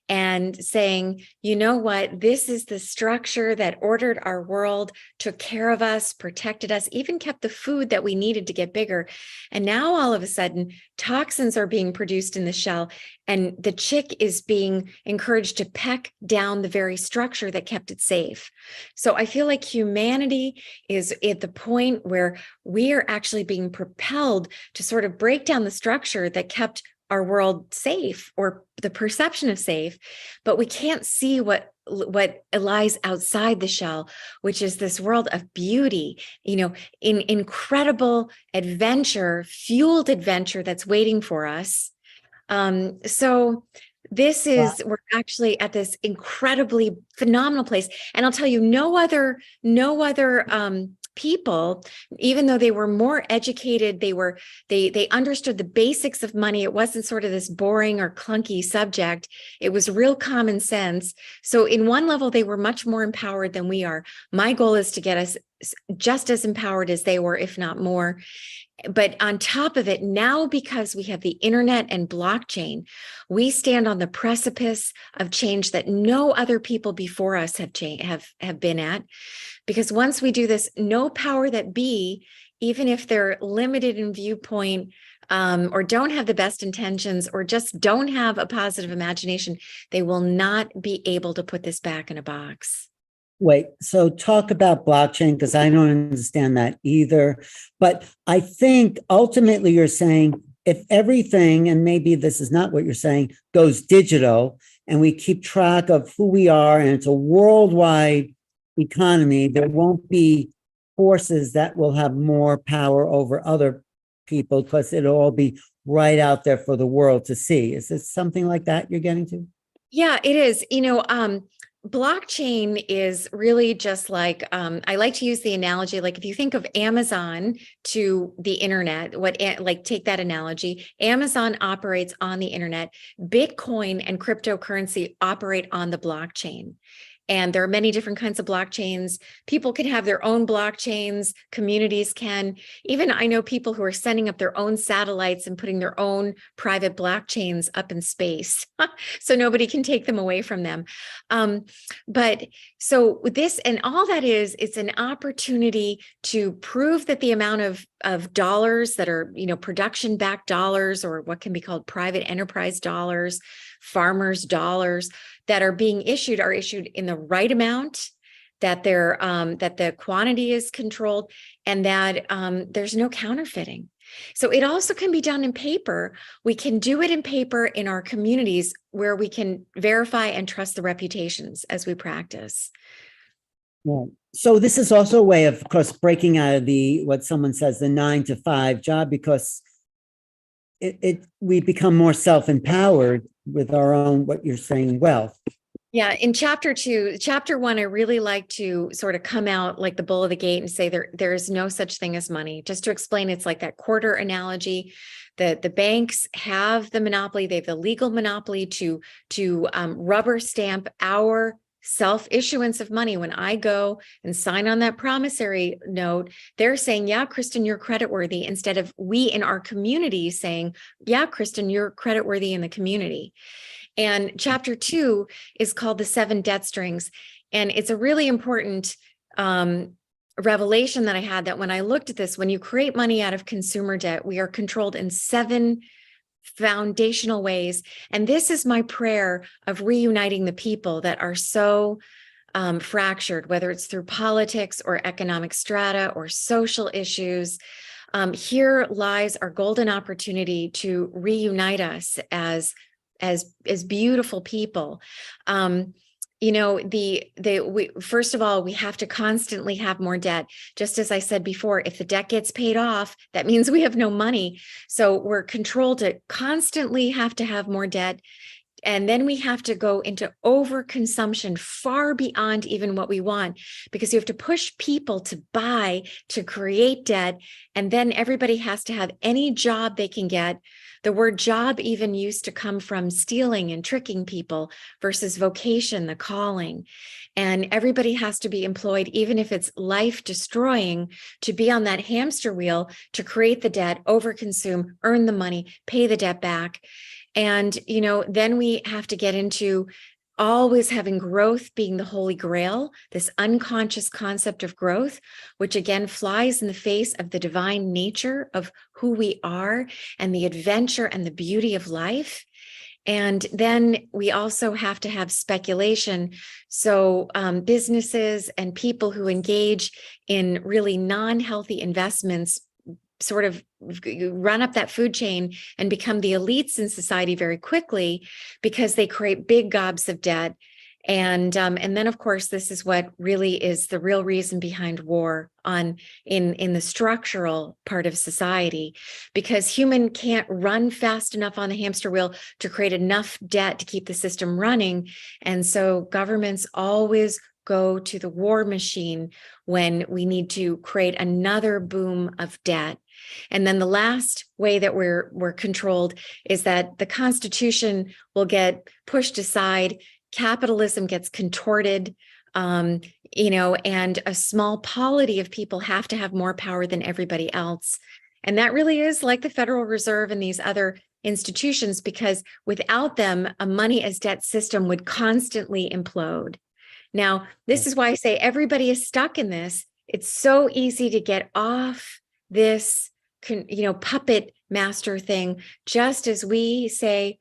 and saying, you know what, this is the structure that ordered our world, took care of us, protected us, even kept the food that we needed to get bigger. And now all of a sudden, toxins are being produced in the shell, and the chick is being encouraged to peck down the very structure that kept it safe. So I feel like humanity is at the point where we are actually being propelled to sort of break down the structure that kept our world safe, or the perception of safe, but we can't see what lies outside the shell, which is this world of beauty, in incredible adventure, fueled adventure that's waiting for us. So we're actually at this incredibly phenomenal place. And I'll tell you, no other people, even though they were more educated, they understood the basics of money. It wasn't sort of this boring or clunky subject. It was real common sense. So in one level, they were much more empowered than we are. My goal is to get us just as empowered as they were, if not more. But on top of it, now, because we have the internet and blockchain, we stand on the precipice of change that no other people before us have been at. Because once we do this, no power that be, even if they're limited in viewpoint, or don't have the best intentions, or just don't have a positive imagination, they will not be able to put this back in a box. Wait, so talk about blockchain, because I don't understand that either. But I think ultimately you're saying if everything, and maybe this is not what you're saying, goes digital and we keep track of who we are and it's a worldwide economy, there won't be forces that will have more power over other people because it'll all be right out there for the world to see. Is this something like that you're getting to? Yeah, it is. Blockchain is really just like, I like to use the analogy, like if you think of Amazon to the internet, take that analogy, Amazon operates on the internet, Bitcoin and cryptocurrency operate on the blockchain. And there are many different kinds of blockchains. People can have their own blockchains. Communities can. Even I know people who are sending up their own satellites and putting their own private blockchains up in space, so nobody can take them away from them. But so this and all that is, it's an opportunity to prove that the amount of dollars that are, production-backed dollars, or what can be called private enterprise dollars, farmers' dollars, that are being issued are issued in the right amount, that that the quantity is controlled, and that there's no counterfeiting. So it also can be done in paper. We can do it in paper in our communities where we can verify and trust the reputations as we practice. Yeah. So this is also a way of course, breaking out of what someone says, the 9-to-5 job, because we become more self-empowered with our own, what you're saying, wealth. Yeah, in chapter 1, I really like to sort of come out like the bull of the gate and say there is no such thing as money. Just to explain, it's like that quarter analogy. The banks have the monopoly; they have the legal monopoly to rubber stamp our self-issuance of money. When I go and sign on that promissory note, they're saying, "Yeah, Kristen, you're creditworthy," instead of we in our community saying, "Yeah, Kristen, you're creditworthy in the community." And chapter 2 is called The 7 Debt Strings. And it's a really important revelation that I had, that when I looked at this, when you create money out of consumer debt, we are controlled in 7 foundational ways. And this is my prayer of reuniting the people that are so fractured, whether it's through politics or economic strata or social issues. Here lies our golden opportunity to reunite us as beautiful people. First of all, we have to constantly have more debt. Just as I said before, if the debt gets paid off, that means we have no money. So we're controlled to constantly have to have more debt. And then we have to go into overconsumption far beyond even what we want, because you have to push people to buy, to create debt. And then everybody has to have any job they can get. The word job even used to come from stealing and tricking people versus vocation, the calling. And everybody has to be employed, even if it's life destroying, to be on that hamster wheel, to create the debt, overconsume, earn the money, pay the debt back. And, then we have to get into always having growth being the holy grail, this unconscious concept of growth, which again flies in the face of the divine nature of who we are and the adventure and the beauty of life. And then we also have to have speculation. So businesses and people who engage in really non-healthy investments sort of run up that food chain and become the elites in society very quickly, because they create big gobs of debt. And then, of course, this is what really is the real reason behind war in the structural part of society, because human can't run fast enough on the hamster wheel to create enough debt to keep the system running. And so governments always go to the war machine when we need to create another boom of debt. And then the last way that we're controlled is that the Constitution will get pushed aside, capitalism gets contorted, and a small polity of people have to have more power than everybody else. And that really is like the Federal Reserve and these other institutions, because without them, a money as debt system would constantly implode. Now, this is why I say everybody is stuck in this. It's so easy to get off this, puppet master thing, just as we say,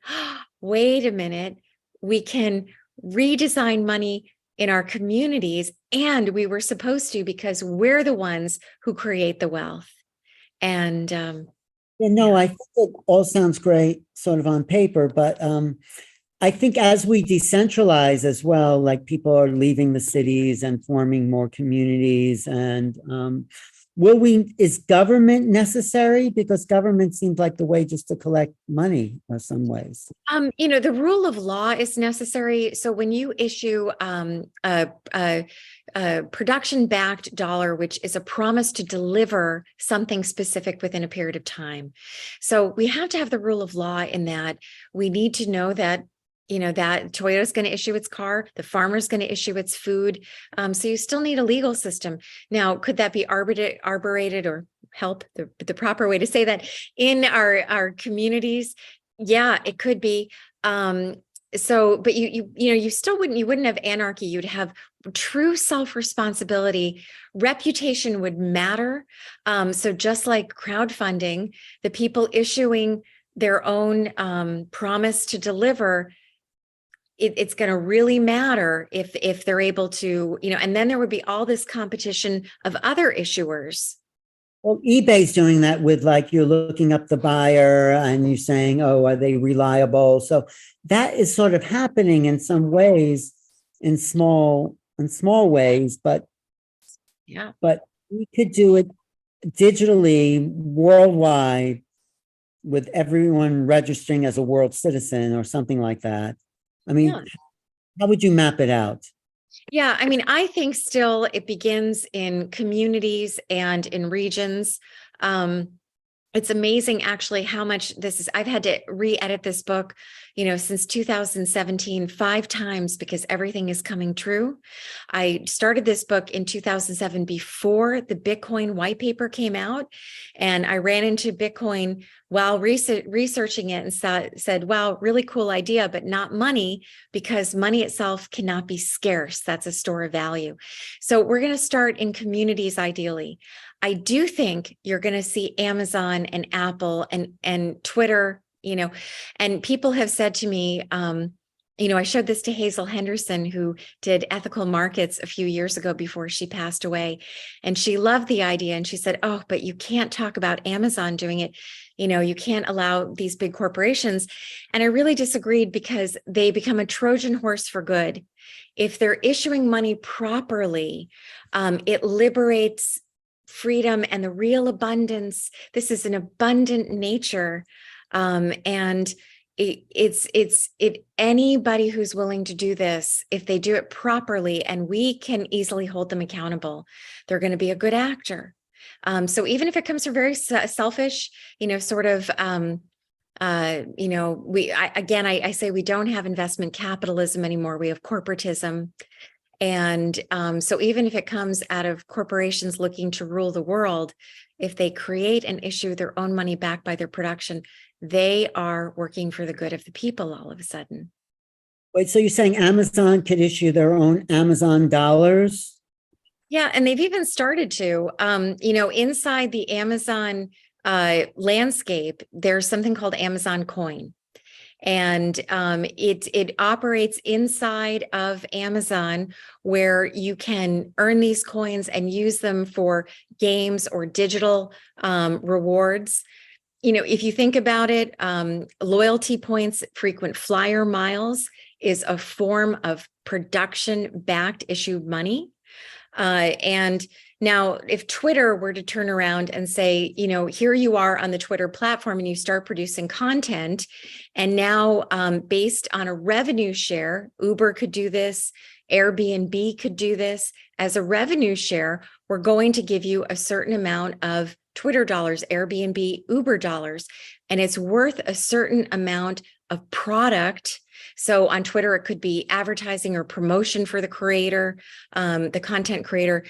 wait a minute, we can redesign money in our communities, and we were supposed to, because we're the ones who create the wealth. And I think it all sounds great sort of on paper, but I think as we decentralize as well, like people are leaving the cities and forming more communities, and is government necessary? Because government seems like the way just to collect money in some ways. The rule of law is necessary. So when you issue a production-backed dollar, which is a promise to deliver something specific within a period of time. So we have to have the rule of law in that we need to know that that Toyota's going to issue its car, the farmer's going to issue its food. So you still need a legal system. Now, could that be arborated or help the proper way to say that in our communities? Yeah, it could be. But you still wouldn't have anarchy. You'd have true self-responsibility. Reputation would matter. So just like crowdfunding, the people issuing their own promise to deliver, it's going to really matter if they're able to, and then there would be all this competition of other issuers. Well, eBay's doing that with, like, you're looking up the buyer and you're saying, oh, are they reliable? So that is sort of happening in some ways, in small ways, but we could do it digitally worldwide with everyone registering as a world citizen or something like that. I mean, how would you map it out? Yeah, I mean, I think still it begins in communities and in regions. It's amazing actually how much this is. I've had to re-edit this book, since 2017, 5 times because everything is coming true. I started this book in 2007 before the Bitcoin white paper came out. And I ran into Bitcoin while researching it and said, wow, really cool idea, but not money, because money itself cannot be scarce. That's a store of value. So we're going to start in communities ideally. I do think you're going to see Amazon and Apple and Twitter, and people have said to me, I showed this to Hazel Henderson, who did ethical markets a few years ago before she passed away. And she loved the idea. And she said, oh, but you can't talk about Amazon doing it. You can't allow these big corporations. And I really disagreed, because they become a Trojan horse for good. If they're issuing money properly, it liberates freedom and the real abundance. This is an abundant nature. And it's anybody who's willing to do this, if they do it properly, and we can easily hold them accountable, they're going to be a good actor. So even if it comes from very selfish, I say we don't have investment capitalism anymore. We have corporatism. And so even if it comes out of corporations looking to rule the world, if they create and issue their own money backed by their production, they are working for the good of the people all of a sudden. Wait, so you're saying Amazon could issue their own Amazon dollars? Yeah, and they've even started to, inside the Amazon landscape, there's something called Amazon Coin. And it operates inside of Amazon, where you can earn these coins and use them for games or digital rewards. If you think about it, loyalty points, frequent flyer miles is a form of production-backed issued money. And now, if Twitter were to turn around and say, here you are on the Twitter platform and you start producing content, and now based on a revenue share, Uber could do this, Airbnb could do this as a revenue share, we're going to give you a certain amount of Twitter dollars, Airbnb, Uber dollars, and it's worth a certain amount of product. So on Twitter, it could be advertising or promotion for the creator, the content creator.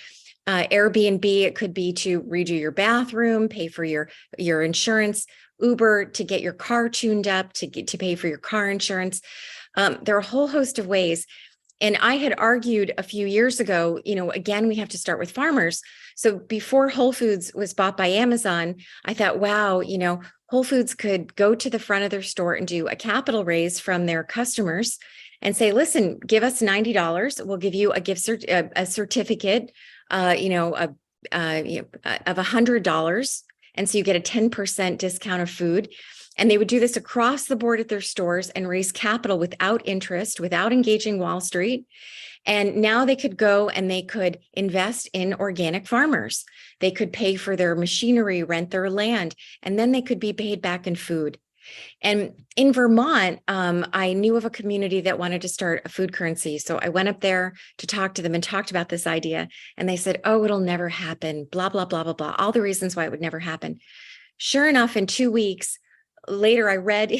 Airbnb, it could be to redo your bathroom, pay for your insurance. Uber, to get your car tuned up, to pay for your car insurance. There are a whole host of ways. And I had argued a few years ago, again, we have to start with farmers. So before Whole Foods was bought by Amazon, I thought, wow, Whole Foods could go to the front of their store and do a capital raise from their customers and say, listen, give us $90. We'll give you a a certificate, of $100. And so you get a 10% discount of food. And they would do this across the board at their stores and raise capital without interest, without engaging Wall Street. And now they could go and they could invest in organic farmers. They could pay for their machinery, rent their land, and then they could be paid back in food. And in Vermont, I knew of a community that wanted to start a food currency. So I went up there to talk to them and talked about this idea. And they said, oh, it'll never happen, blah, blah, blah, blah, blah, all the reasons why it would never happen. Sure enough, in 2 weeks later, I read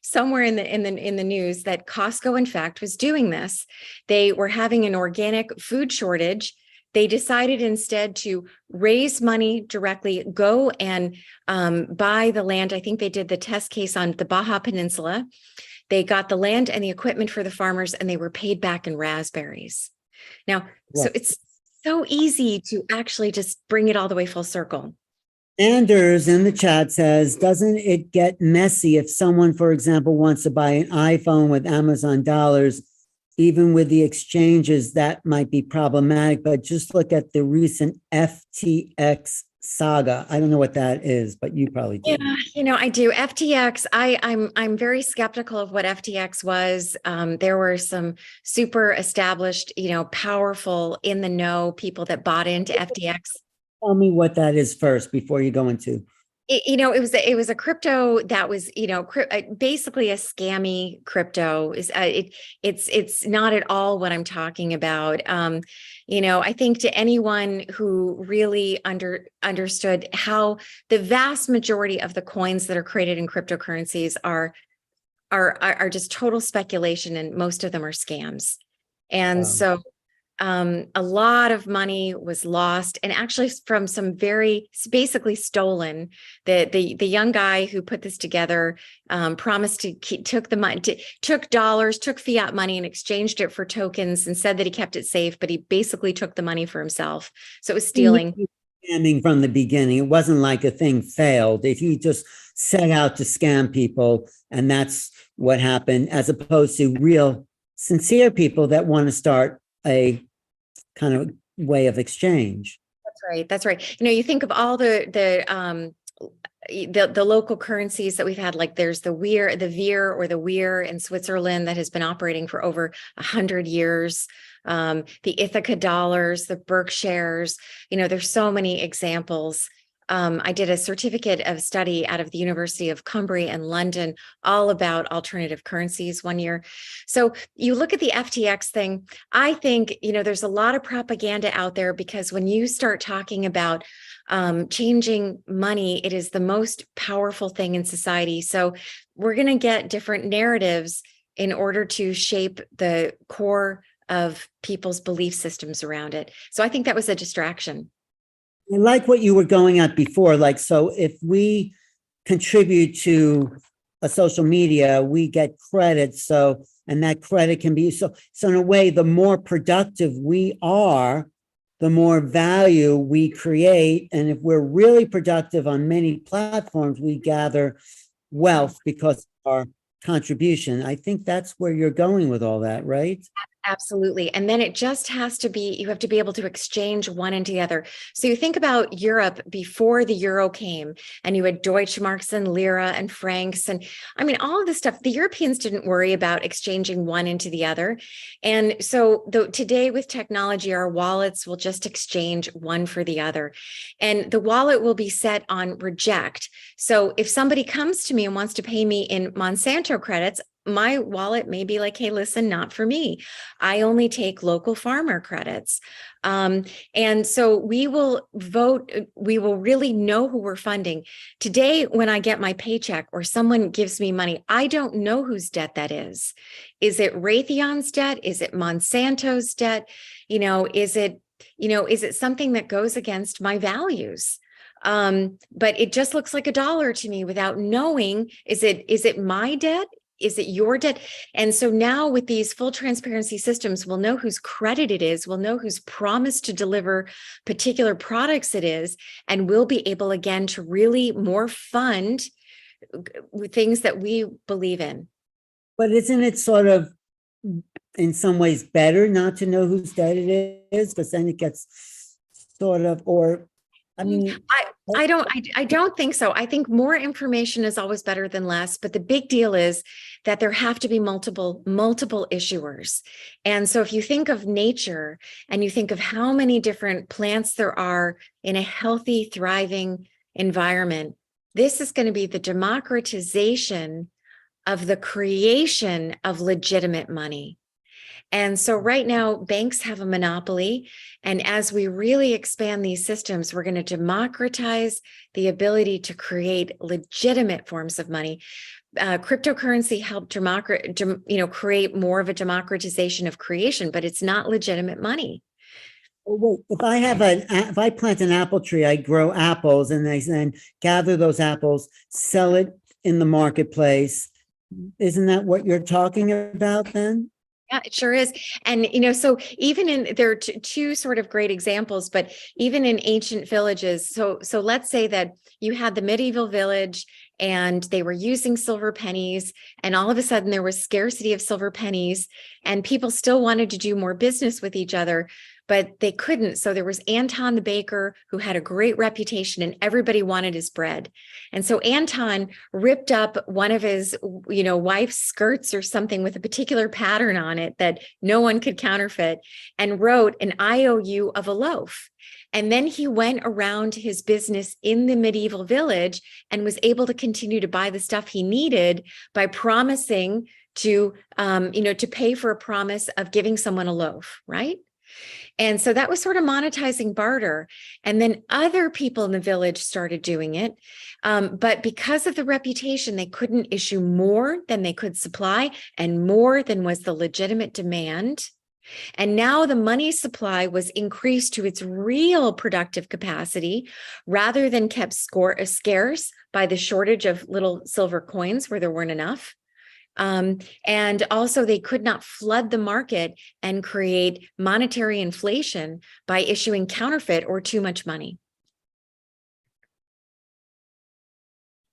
somewhere in the news that Costco, in fact, was doing this. They were having an organic food shortage. They decided instead to raise money directly, go and buy the land. I think they did the test case on the Baja Peninsula. They got the land and the equipment for the farmers, and they were paid back in raspberries. Now, So it's so easy to actually just bring it all the way full circle. Anders in the chat says, doesn't it get messy if someone, for example, wants to buy an iPhone with Amazon dollars even with the exchanges, that might be problematic, but just look at the recent FTX saga. I don't know what that is, but you probably do. Yeah, I do. FTX, I'm very skeptical of what FTX was. There were some super established, powerful in the know people that bought into FTX. Tell me what that is first before you go into. It was a crypto that was, basically a scammy crypto. It's not at all what I'm talking about. I think to anyone who really understood how the vast majority of the coins that are created in cryptocurrencies are just total speculation, and most of them are scams. And Wow. so a lot of money was lost, and actually from some basically stolen. The young guy who put this together promised to took the money, took dollars, took fiat money, and exchanged it for tokens, and said that he kept it safe, but he basically took the money for himself. So it was stealing. Scamming from the beginning. It wasn't like a thing failed. If he just set out to scam people, and that's what happened, as opposed to real, sincere people that want to start a kind of way of exchange. That's right. You think of all the local currencies that we've had, like there's the Weir in Switzerland that has been operating for over 100 years. The Ithaca dollars, the Berkshires, there's so many examples. I did a certificate of study out of the University of Cumbria in London, all about alternative currencies one year. So you look at the FTX thing, I think, there's a lot of propaganda out there, because when you start talking about changing money, it is the most powerful thing in society. So we're going to get different narratives in order to shape the core of people's belief systems around it. So I think that was a distraction. I like what you were going at before. Like, so if we contribute to a social media, we get credit. So, and that credit can be, so in a way, the more productive we are, the more value we create. And if we're really productive on many platforms, we gather wealth because of our contribution. I think that's where you're going with all that, right? Absolutely. And then it just has to be, you have to be able to exchange one into the other. So you think about Europe before the euro came, and you had Deutschmarks and Lira and francs. And I mean, all of this stuff, the Europeans didn't worry about exchanging one into the other. And so today with technology, our wallets will just exchange one for the other. And the wallet will be set on reject. So if somebody comes to me and wants to pay me in Monsanto credits, my wallet may be like, hey, listen, not for me. I only take local farmer credits. And so we will vote, we will really know who we're funding. Today, when I get my paycheck or someone gives me money, I don't know whose debt that is. Is it Raytheon's debt? Is it Monsanto's debt? Is it something that goes against my values? But it just looks like a dollar to me without knowing, is it my debt? Is it your debt? And so now with these full transparency systems, we'll know whose credit it is. We'll know who's promised to deliver particular products it is. And we'll be able, again, to really more fund things that we believe in. But isn't it sort of, in some ways, better not to know whose debt it is? Because then it gets sort of, or I mean, I don't think so. I think more information is always better than less, but the big deal is that there have to be multiple issuers. And so if you think of nature and you think of how many different plants there are in a healthy, thriving environment, this is going to be the democratization of the creation of legitimate money. And so right now, banks have a monopoly. And as we really expand these systems, we're going to democratize the ability to create legitimate forms of money. Cryptocurrency helped create more of a democratization of creation, but it's not legitimate money. Well, if I plant an apple tree, I grow apples, and I then gather those apples, sell it in the marketplace. Isn't that what you're talking about then? Yeah, it sure is. And, so even there are two sort of great examples, but even in ancient villages, so let's say that you had the medieval village and they were using silver pennies, and all of a sudden there was scarcity of silver pennies and people still wanted to do more business with each other, but they couldn't. So there was Anton the baker, who had a great reputation and everybody wanted his bread. And so Anton ripped up one of his, wife's skirts or something with a particular pattern on it that no one could counterfeit, and wrote an IOU of a loaf. And then he went around his business in the medieval village and was able to continue to buy the stuff he needed by promising to pay for a promise of giving someone a loaf, right? And so that was sort of monetizing barter. And then other people in the village started doing it. But because of the reputation, they couldn't issue more than they could supply and more than was the legitimate demand. And now the money supply was increased to its real productive capacity rather than kept scarce by the shortage of little silver coins where there weren't enough. And also they could not flood the market and create monetary inflation by issuing counterfeit or too much money.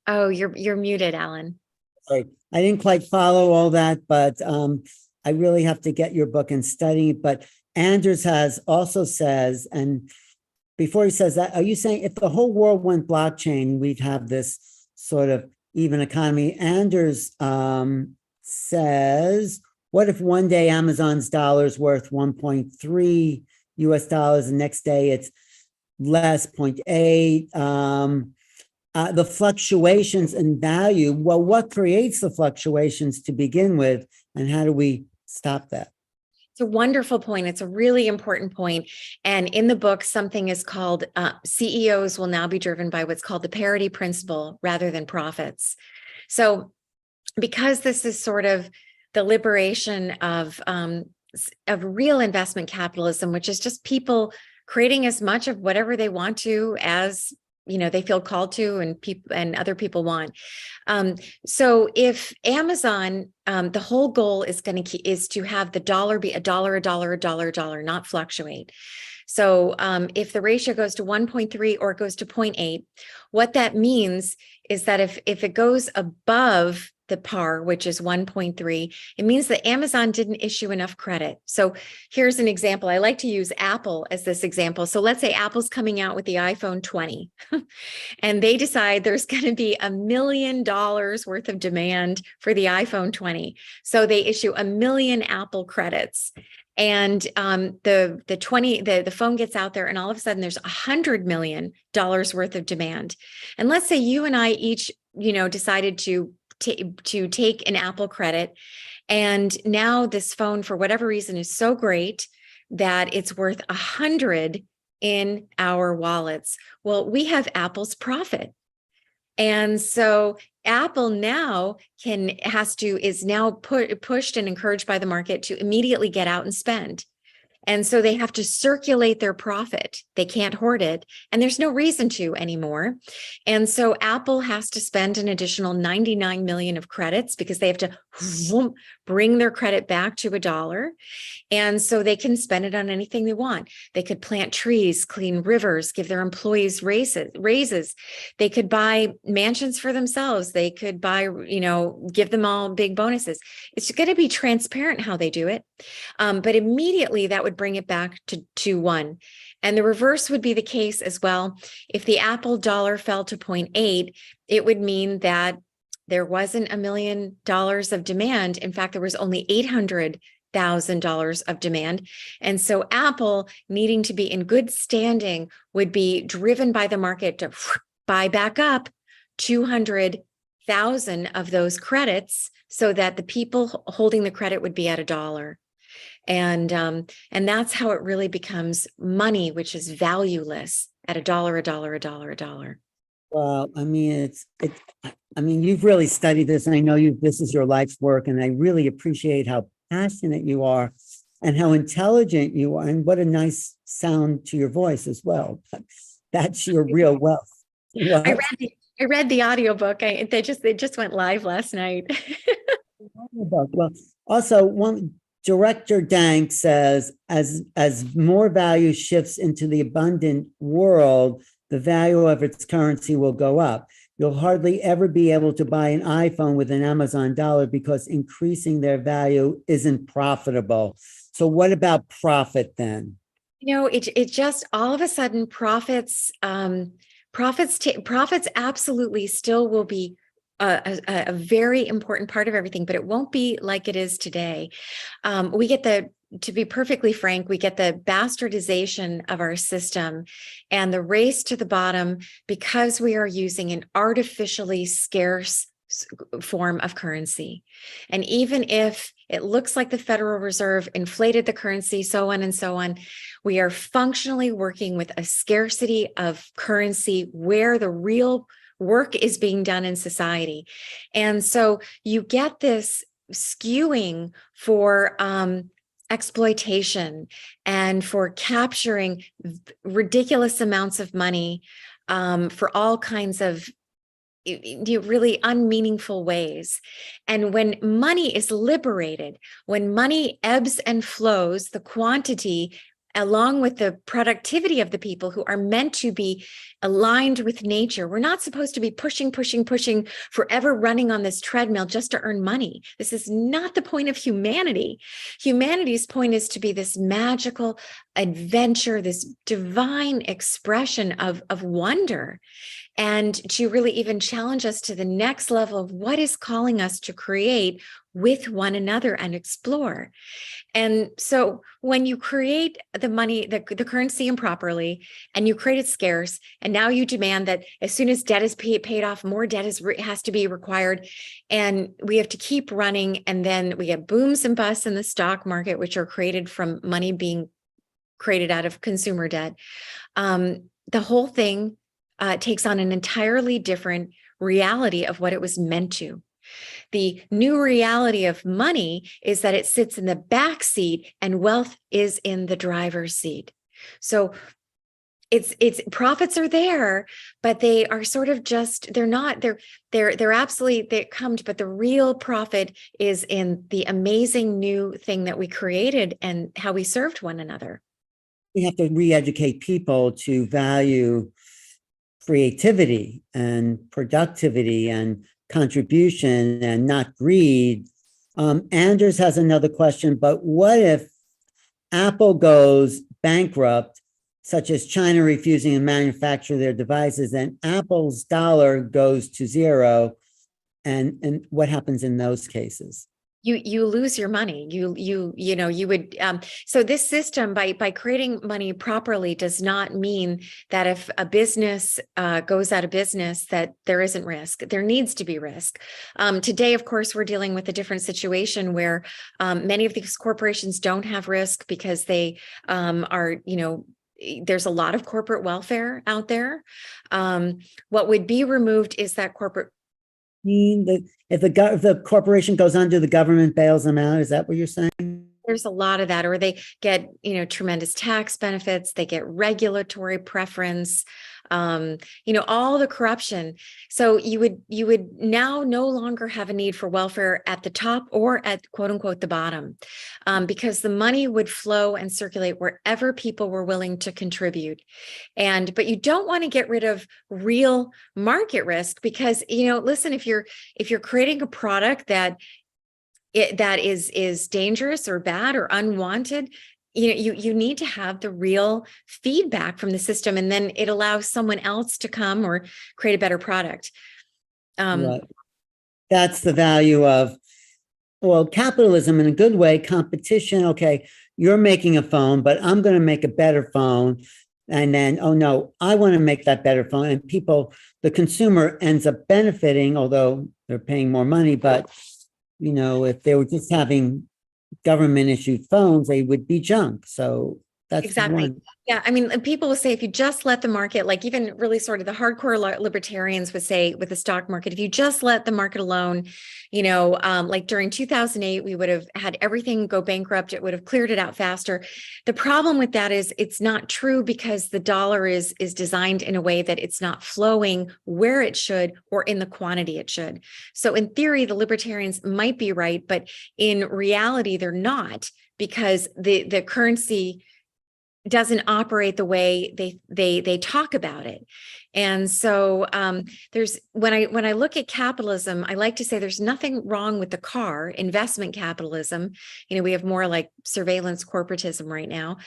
Oh, you're muted, Alan. Sorry, I didn't quite follow all that, but I really have to get your book and study it. But Anders also says, and before he says that, are you saying if the whole world went blockchain, we'd have this sort of even economy? Anders says, what if one day Amazon's dollar is worth 1.3 US dollars, and next day it's less, 0.8? The fluctuations in value, well, what creates the fluctuations to begin with, and how do we stop that? It's a wonderful point. It's a really important point. And in the book, something is called CEOs will now be driven by what's called the parity principle rather than profits. So because this is sort of the liberation of real investment capitalism, which is just people creating as much of whatever they want to as they feel called to, and other people want. So if Amazon, the whole goal is to have the dollar be a dollar, not fluctuate. So if the ratio goes to 1.3 or it goes to 0.8, what that means is that if it goes above the par, which is 1.3, it means that Amazon didn't issue enough credit. So here's an example. I like to use Apple as this example. So let's say Apple's coming out with the iPhone 20 and they decide there's going to be $1 million worth of demand for the iPhone 20. So they issue 1 million Apple credits. And the phone gets out there, and all of a sudden there's $100 million worth of demand. And let's say you and I each, decided to take an Apple credit. And now this phone, for whatever reason, is so great that it's worth 100 in our wallets. Well, we have Apple's profit. And so Apple now is now pushed and encouraged by the market to immediately get out and spend. And so they have to circulate their profit. They can't hoard it. And there's no reason to anymore. And so Apple has to spend an additional 99 million of credits because they have to bring their credit back to $1. And so they can spend it on anything they want. They could plant trees, clean rivers, give their employees raises. They could buy mansions for themselves. They could buy, give them all big bonuses. It's going to be transparent how they do it. But immediately that would bring it back to 1. And the reverse would be the case as well. If the Apple dollar fell to 0.8, it would mean that there wasn't $1 million of demand. In fact, there was only $800,000 of demand. And so Apple, needing to be in good standing, would be driven by the market to buy back up 200,000 of those credits so that the people holding the credit would be at $1. And that's how it really becomes money, which is valueless at $1. Well, I mean, you've really studied this, and I know this is your life's work, and I really appreciate how passionate you are and how intelligent you are, and what a nice sound to your voice as well. That's your real wealth. I read the audiobook. They just went live last night. Well, also Director Dank says, as more value shifts into the abundant world, the value of its currency will go up. You'll hardly ever be able to buy an iPhone with an Amazon dollar because increasing their value isn't profitable. So what about profit then? It just all of a sudden profits absolutely still will be a very important part of everything, but it won't be like it is today. To be perfectly frank, we get the bastardization of our system and the race to the bottom because we are using an artificially scarce form of currency. And even if it looks like the Federal Reserve inflated the currency, so on and so on, we are functionally working with a scarcity of currency where the real work is being done in society. And so you get this skewing for exploitation and for capturing ridiculous amounts of money for all kinds of really unmeaningful ways. And when money is liberated, when money ebbs and flows, the quantity along with the productivity of the people who are meant to be aligned with nature. We're not supposed to be pushing, forever running on this treadmill just to earn money. This is not the point of humanity. Humanity's point is to be this magical adventure, this divine expression of wonder, and to really even challenge us to the next level of what is calling us to create with one another and explore. And so when you create the money, the currency improperly, and you create it scarce, and now you demand that as soon as debt is paid off, more debt has to be required, and we have to keep running, and then we get booms and busts in the stock market, which are created from money being created out of consumer debt. The whole thing takes on an entirely different reality of what it was meant to. The new reality of money is that it sits in the back seat and wealth is in the driver's seat. So it's profits are there, but they are sort of just, they're absolutely, they come, but the real profit is in the amazing new thing that we created and how we served one another. We have to re-educate people to value creativity and productivity and contribution and not greed. Anders has another question, but what if Apple goes bankrupt, such as China refusing to manufacture their devices, and Apple's dollar goes to zero? And what happens in those cases? You lose your money. You would so this system by creating money properly does not mean that if a business goes out of business that there isn't risk. There needs to be risk. Today, of course, we're dealing with a different situation where many of these corporations don't have risk because they are, there's a lot of corporate welfare out there. What would be removed is that corporate. If the corporation goes under, the government bails them out. Is that what you're saying? There's a lot of that, or they get, tremendous tax benefits. They get regulatory preference, all the corruption. So you would now no longer have a need for welfare at the top or at quote unquote the bottom, because the money would flow and circulate wherever people were willing to contribute. But you don't want to get rid of real market risk because, listen, if you're creating a product that is dangerous or bad or unwanted, you need to have the real feedback from the system, and then it allows someone else to come or create a better product. Right. That's the value of, capitalism in a good way, competition. Okay, you're making a phone, but I'm going to make a better phone. And then, oh no, I want to make that better phone. And the consumer ends up benefiting, although they're paying more money, but if they were just having government issued phones, they would be junk. So That's the Exactly. one. Yeah. I mean, people will say if you just let the market, like even really sort of the hardcore libertarians would say with the stock market, if you just let the market alone, like during 2008, we would have had everything go bankrupt. It would have cleared it out faster. The problem with that is it's not true because the dollar is designed in a way that it's not flowing where it should or in the quantity it should. So in theory, the libertarians might be right, but in reality, they're not, because the currency doesn't operate the way they talk about it. And so there's when I look at capitalism, I like to say there's nothing wrong with the car, investment capitalism. We have more like surveillance corporatism right now,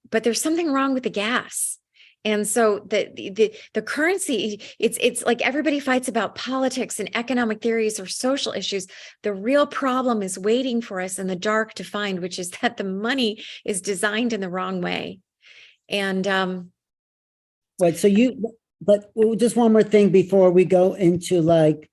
but there's something wrong with the gas. And so the currency, it's like everybody fights about politics and economic theories or social issues. The real problem is waiting for us in the dark to find, which is that the money is designed in the wrong way. And Right. So but just one more thing before we go into like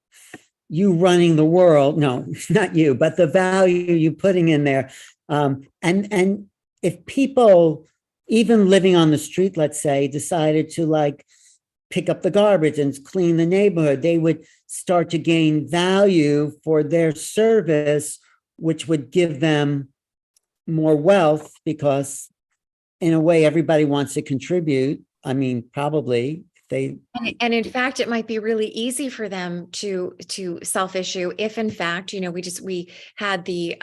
you running the world. No, not you, but the value you putting in there. And if people, even living on the street, let's say, decided to like pick up the garbage and clean the neighborhood, they would start to gain value for their service, which would give them more wealth because in a way, everybody wants to contribute. I mean, probably they. and in fact, it might be really easy for them to self-issue if, in fact, we had the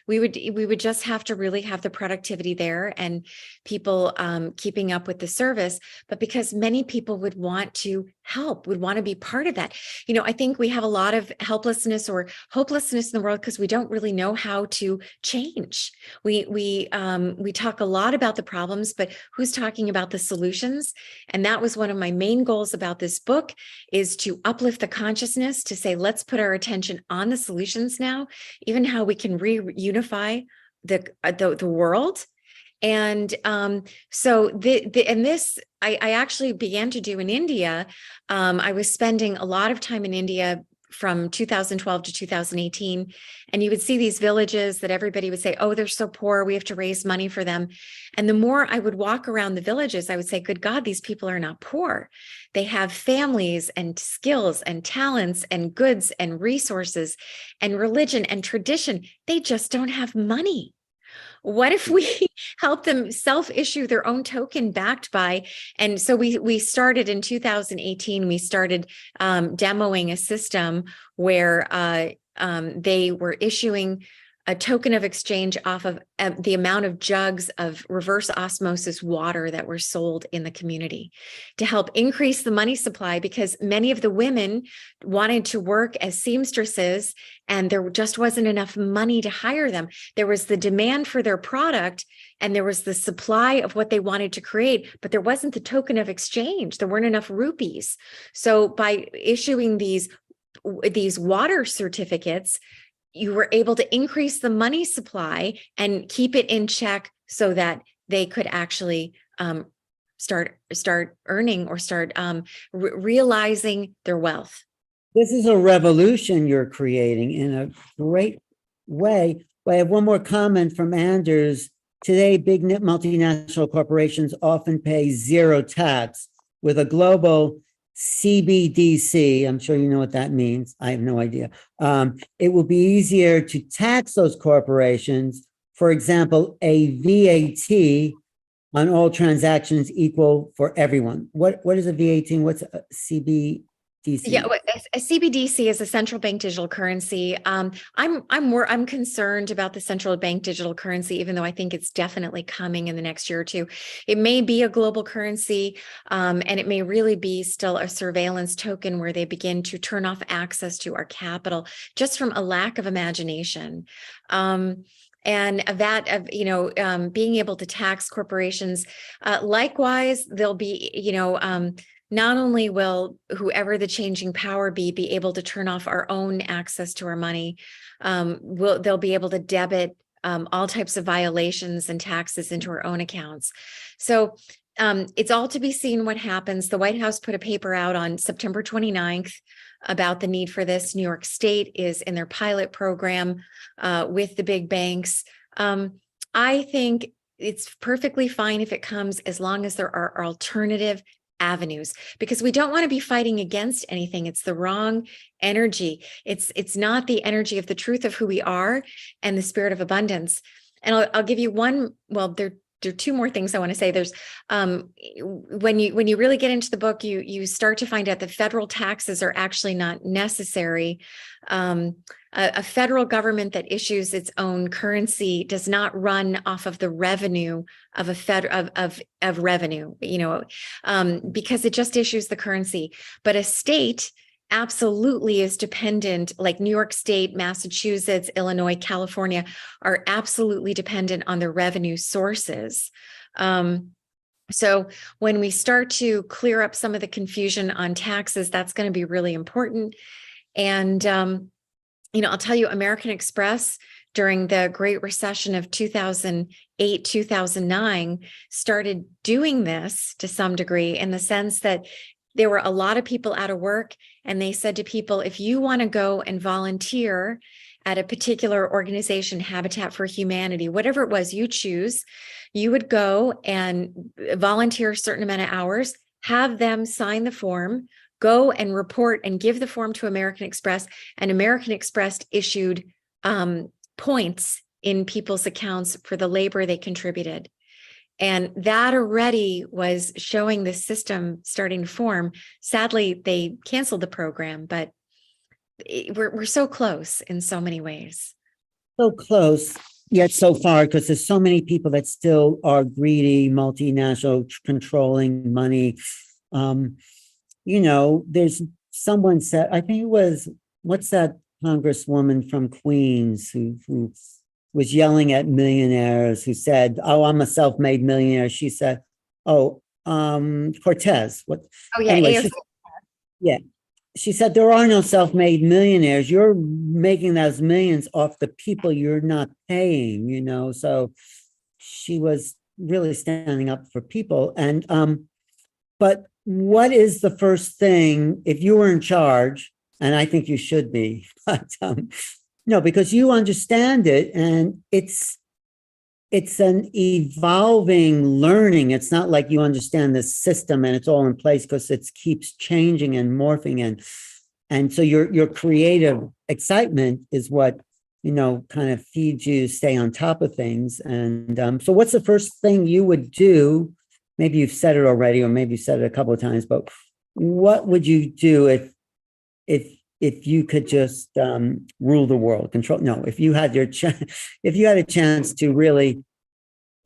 we would just have to really have the productivity there and people keeping up with the service. But because many people would want to help, would want to be part of that. I think we have a lot of helplessness or hopelessness in the world because we don't really know how to change. We talk a lot about the problems, but who's talking about the solutions? And that was one of my main goals about this book, is to uplift the consciousness, to say, let's put our attention on the solutions now, even how we can reunify the world. And so this I actually began to do in India. I was spending a lot of time in India from 2012 to 2018. And you would see these villages that everybody would say, oh, they're so poor, we have to raise money for them. And the more I would walk around the villages, I would say, good God, these people are not poor. They have families and skills and talents and goods and resources and religion and tradition. They just don't have money. What if we help them self-issue their own token backed by, and so we started in 2018, we started demoing a system where they were issuing a token of exchange off of the amount of jugs of reverse osmosis water that were sold in the community to help increase the money supply, because many of the women wanted to work as seamstresses and there just wasn't enough money to hire them. There was the demand for their product and there was the supply of what they wanted to create, but there wasn't the token of exchange. There weren't enough rupees. So by issuing these water certificates, you were able to increase the money supply and keep it in check so that they could actually start earning or start realizing their wealth. This is a revolution you're creating in a great way. I have one more comment from Anders. Today, big multinational corporations often pay zero tax with a global CBDC. I'm sure you know what that means. I have no idea. It will be easier to tax those corporations. For example, a VAT on all transactions equal for everyone. What is a VAT? What's a CBDC? Yeah, a CBDC is a central bank digital currency. I'm concerned about the central bank digital currency, even though I think it's definitely coming in the next year or two. It may be a global currency, and it may really be still a surveillance token where they begin to turn off access to our capital just from a lack of imagination. And that of being able to tax corporations. Likewise, there'll be not only will whoever the changing power be able to turn off our own access to our money, they'll be able to debit all types of violations and taxes into our own accounts. So it's all to be seen what happens. The White House put a paper out on September 29th about the need for this. New York State is in their pilot program with the big banks. I think it's perfectly fine if it comes, as long as there are alternative avenues, because we don't want to be fighting against anything. It's the wrong energy. It's not the energy of the truth of who we are and the spirit of abundance. And I'll give you one. Well, there are two more things I want to say. There's when you really get into the book, you start to find out that federal taxes are actually not necessary. A federal government that issues its own currency does not run off of the revenue of of revenue, because it just issues the currency. But a state absolutely is dependent, like New York State, Massachusetts, Illinois, California are absolutely dependent on the revenue sources. So when we start to clear up some of the confusion on taxes, that's going to be really important. And, I'll tell you, American Express during the Great Recession of 2008, 2009, started doing this to some degree, in the sense that there were a lot of people out of work, and they said to people, if you want to go and volunteer at a particular organization, Habitat for Humanity, whatever it was you choose, you would go and volunteer a certain amount of hours, have them sign the form, go and report and give the form to American Express, and American Express issued points in people's accounts for the labor they contributed. And that already was showing the system starting to form. Sadly, they canceled the program, but we're so close in so many ways. So close, yet so far, because there's so many people that still are greedy, multinational, controlling money. There's someone said, I think it was, what's that congresswoman from Queens who was yelling at millionaires, who said, "Oh, I'm a self-made millionaire." She said, Cortez. What? Oh yeah, Anyway, she said, there are no self-made millionaires. You're making those millions off the people you're not paying, So she was really standing up for people. And but what is the first thing, if you were in charge, and I think you should be, but no, because you understand it, and it's an evolving learning. It's not like you understand the system and it's all in place, because it keeps changing and morphing, and so your creative excitement is what kind of feeds you, stay on top of things. And so what's the first thing you would do? Maybe you've said it already, or maybe you said it a couple of times, but what would you do if you could just rule the world, control? No, if you had if you had a chance to really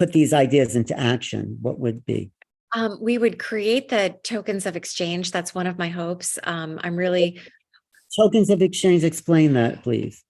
put these ideas into action, what would be? We would create the tokens of exchange. That's one of my hopes. I'm really Tokens of exchange. Explain that, please.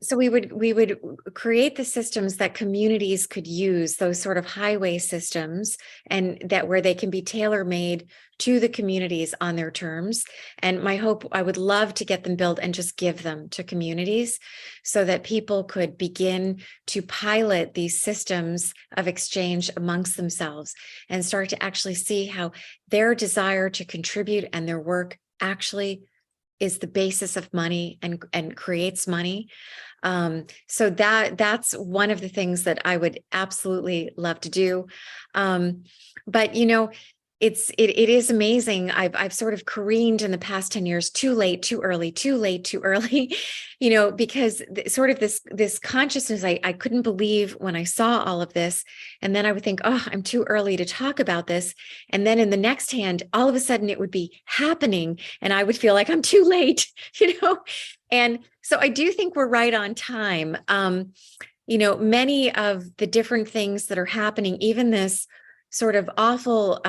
So we would create the systems that communities could use, those sort of highway systems, and that where they can be tailor-made to the communities on their terms. And my hope, I would love to get them built and just give them to communities, so that people could begin to pilot these systems of exchange amongst themselves and start to actually see how their desire to contribute and their work actually is the basis of money and creates money. So that's one of the things that I would absolutely love to do. But it is amazing. I've sort of careened in the past 10 years, too late, too early, too late, too early, because sort of this consciousness, I couldn't believe when I saw all of this. And then I would think, oh, I'm too early to talk about this. And then in the next hand, all of a sudden it would be happening, and I would feel like I'm too late, And so I do think we're right on time. Many of the different things that are happening, even this sort of awful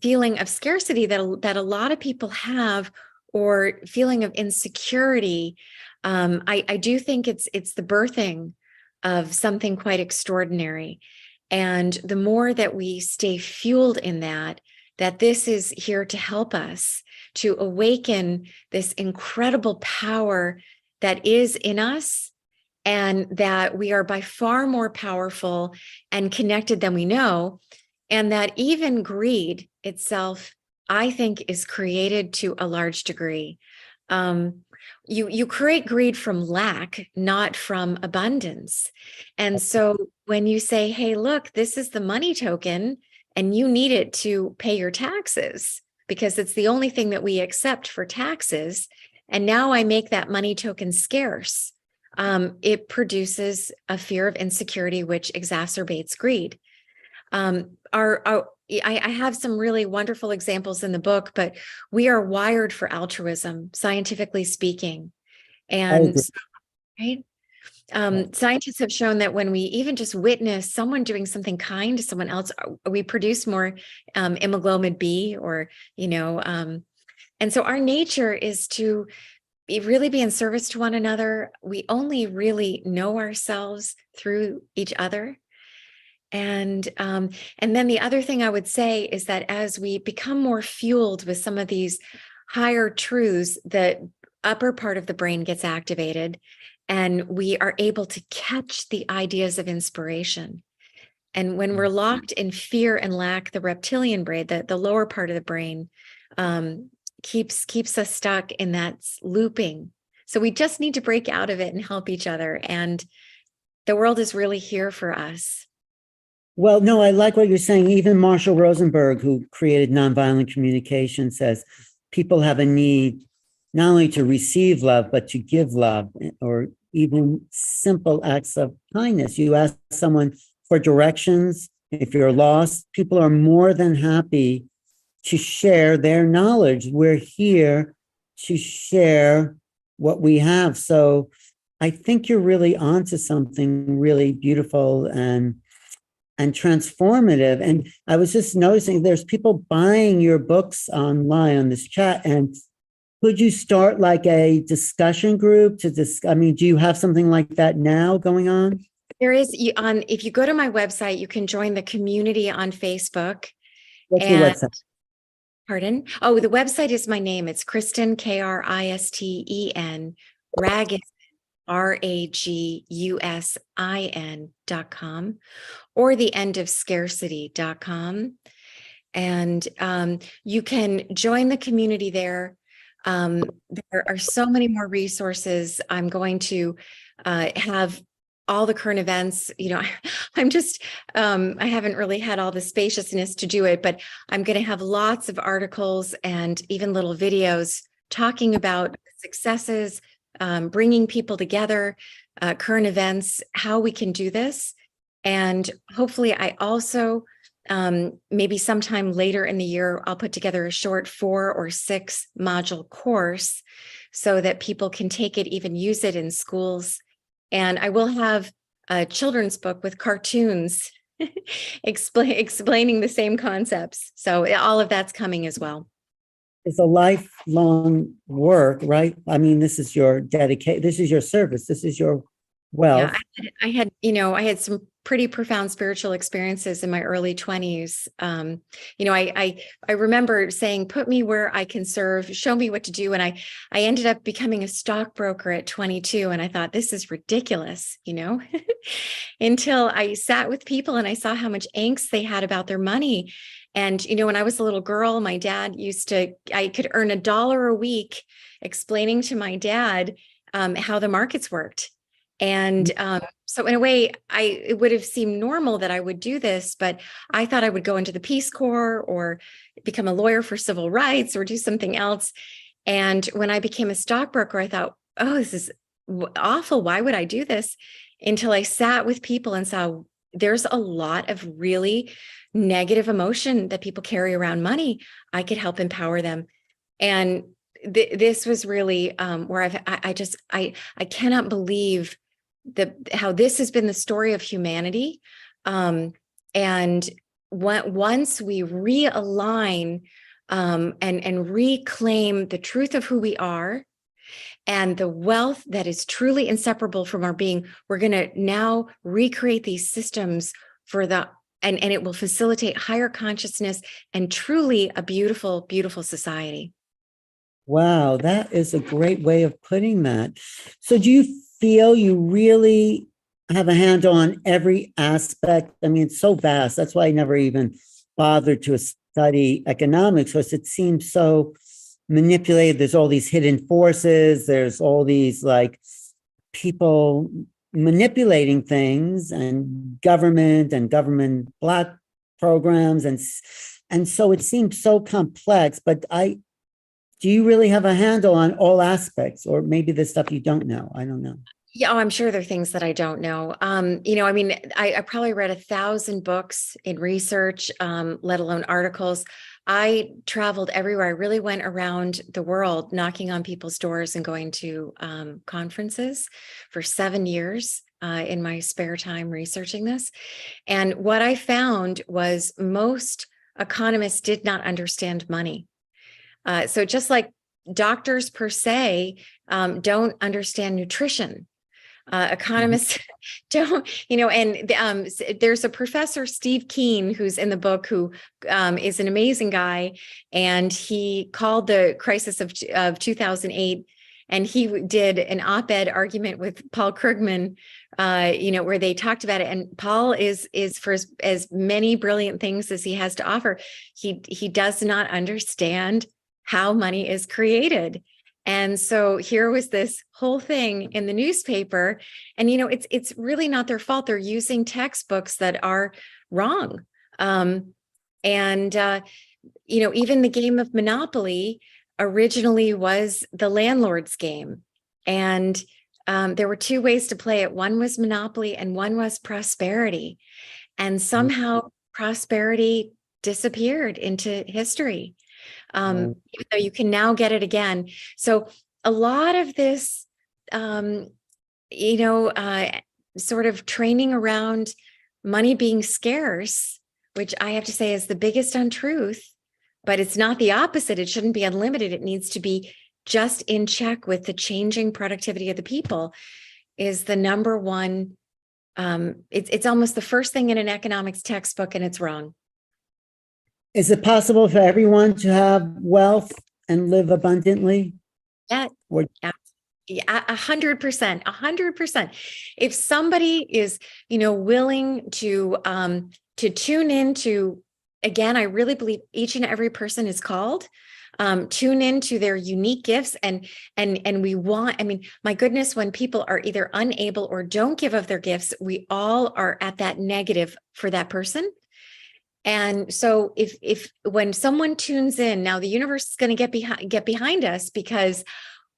feeling of scarcity that a lot of people have, or feeling of insecurity. I do think it's the birthing of something quite extraordinary. And the more that we stay fueled in that this is here to help us to awaken this incredible power that is in us, and that we are by far more powerful and connected than we know. And that even greed itself, I think, is created to a large degree. You create greed from lack, not from abundance. And so when you say, hey, look, this is the money token and you need it to pay your taxes because it's the only thing that we accept for taxes. And now I make that money token scarce. It produces a fear of insecurity, which exacerbates greed. I have some really wonderful examples in the book, but we are wired for altruism, scientifically speaking. And right, scientists have shown that when we even just witness someone doing something kind to someone else, we produce more hemoglobin B, or and so our nature is to really be in service to one another. We only really know ourselves through each other. And then the other thing I would say is that as we become more fueled with some of these higher truths, the upper part of the brain gets activated and we are able to catch the ideas of inspiration. And when we're locked in fear and lack, the reptilian brain, the lower part of the brain, keeps us stuck in that looping. So we just need to break out of it and help each other. And the world is really here for us. Well, no, I like what you're saying. Even Marshall Rosenberg, who created nonviolent communication, says people have a need not only to receive love, but to give love, or even simple acts of kindness. You ask someone for directions. If you're lost, people are more than happy to share their knowledge. We're here to share what we have. So I think you're really onto something really beautiful and transformative. And I was just noticing there's people buying your books online on this chat. And could you start like a discussion group to I mean, do you have something like that now going on? There is if you go to my website, you can join the community on Facebook. What's your website? Pardon? Oh, the website is my name. It's Kristen, Kristen, Ragasin, RAGUSIN.com, or theendofscarcity.com. And you can join the community there. There are so many more resources. I'm going to have all the current events. I'm just, I haven't really had all the spaciousness to do it, but I'm going to have lots of articles and even little videos talking about successes, bringing people together, current events, how we can do this. And hopefully I also, maybe sometime later in the year, I'll put together a short 4 or 6 module course so that people can take it, even use it in schools. And I will have a children's book with cartoons explaining the same concepts. So all of that's coming as well. It's a lifelong work, right? I mean, this is your dedication. This is your service. This is your wealth. Yeah, I had some pretty profound spiritual experiences in my early 20s. I remember saying, put me where I can serve, show me what to do. And I ended up becoming a stockbroker at 22. And I thought, this is ridiculous, until I sat with people and I saw how much angst they had about their money. And, when I was a little girl, my dad I could earn $1 a week explaining to my dad how the markets worked. And so in a way, it would have seemed normal that I would do this, but I thought I would go into the Peace Corps or become a lawyer for civil rights or do something else. And when I became a stockbroker, I thought, oh, this is awful. Why would I do this? Until I sat with people and saw there's a lot of really negative emotion that people carry around money. I could help empower them. And this was really where I cannot believe how this has been the story of humanity. And once we realign and reclaim the truth of who we are and the wealth that is truly inseparable from our being, we're going to now recreate these systems and it will facilitate higher consciousness and truly a beautiful, beautiful society. Wow, that is a great way of putting that. So do you feel you really have a handle on every aspect? I mean, it's so vast. That's why I never even bothered to study economics, because it seems so manipulated. There's all these hidden forces. There's all these like people manipulating things, and government block programs. And so it seems so complex, but do you really have a handle on all aspects, or maybe the stuff you don't know? I don't know. Yeah, I'm sure there are things that I don't know. I mean, I probably read 1,000 books in research, let alone articles. I traveled everywhere. I really went around the world, knocking on people's doors and going to conferences for 7 years in my spare time researching this. And what I found was most economists did not understand money. So just like doctors per se don't understand nutrition. Economists don't, and there's a professor, Steve Keen, who's in the book, who is an amazing guy. And he called the crisis of 2008, and he did an op-ed argument with Paul Krugman, where they talked about it. And Paul is for as many brilliant things as he has to offer, he does not understand how money is created. And so here was this whole thing in the newspaper, and it's really not their fault. They're using textbooks that are wrong. Even the game of Monopoly originally was the landlord's game, and there were two ways to play it. One was Monopoly, and one was prosperity. And somehow prosperity disappeared into history. Even though you can now get it again. So a lot of this, sort of training around money being scarce, which I have to say is the biggest untruth, but it's not the opposite. It shouldn't be unlimited. It needs to be just in check with the changing productivity of the people, is the number one. It's almost the first thing in an economics textbook, and it's wrong. Is it possible for everyone to have wealth and live abundantly? Yeah, 100%, 100%. If somebody is, willing to tune into, again, I really believe each and every person is called. Tune into their unique gifts, and we want. I mean, my goodness, when people are either unable or don't give of their gifts, we all are at that negative for that person. And so if when someone tunes in, now the universe is going to get behind us, because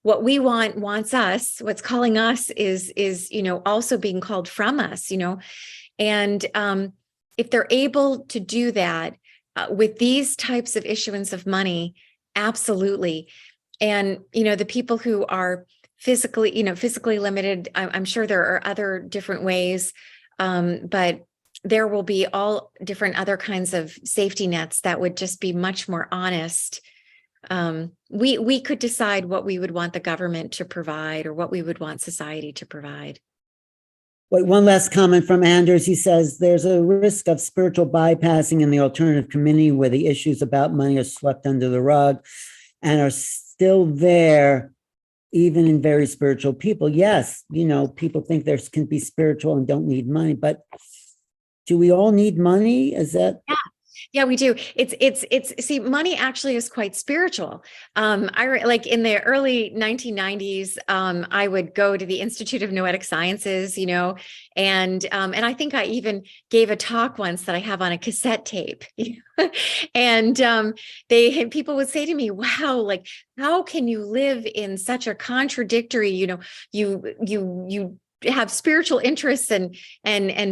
what we wants us, what's calling us is also being called from us, and if they're able to do that with these types of issuance of money, absolutely. And the people who are physically limited, I'm sure there are other different ways, but there will be all different other kinds of safety nets that would just be much more honest. We could decide what we would want the government to provide, or what we would want society to provide. Wait, one last comment from Anders. He says there's a risk of spiritual bypassing in the alternative community, where the issues about money are swept under the rug and are still there, even in very spiritual people. Yes, people think there can be spiritual and don't need money, but do we all need money? Is that? Yeah, we do. See, money actually is quite spiritual. Like in the early 1990s, I would go to the Institute of Noetic Sciences, and I think I even gave a talk once that I have on a cassette tape. And people would say to me, "Wow, like how can you live in such a contradictory, you have spiritual interests and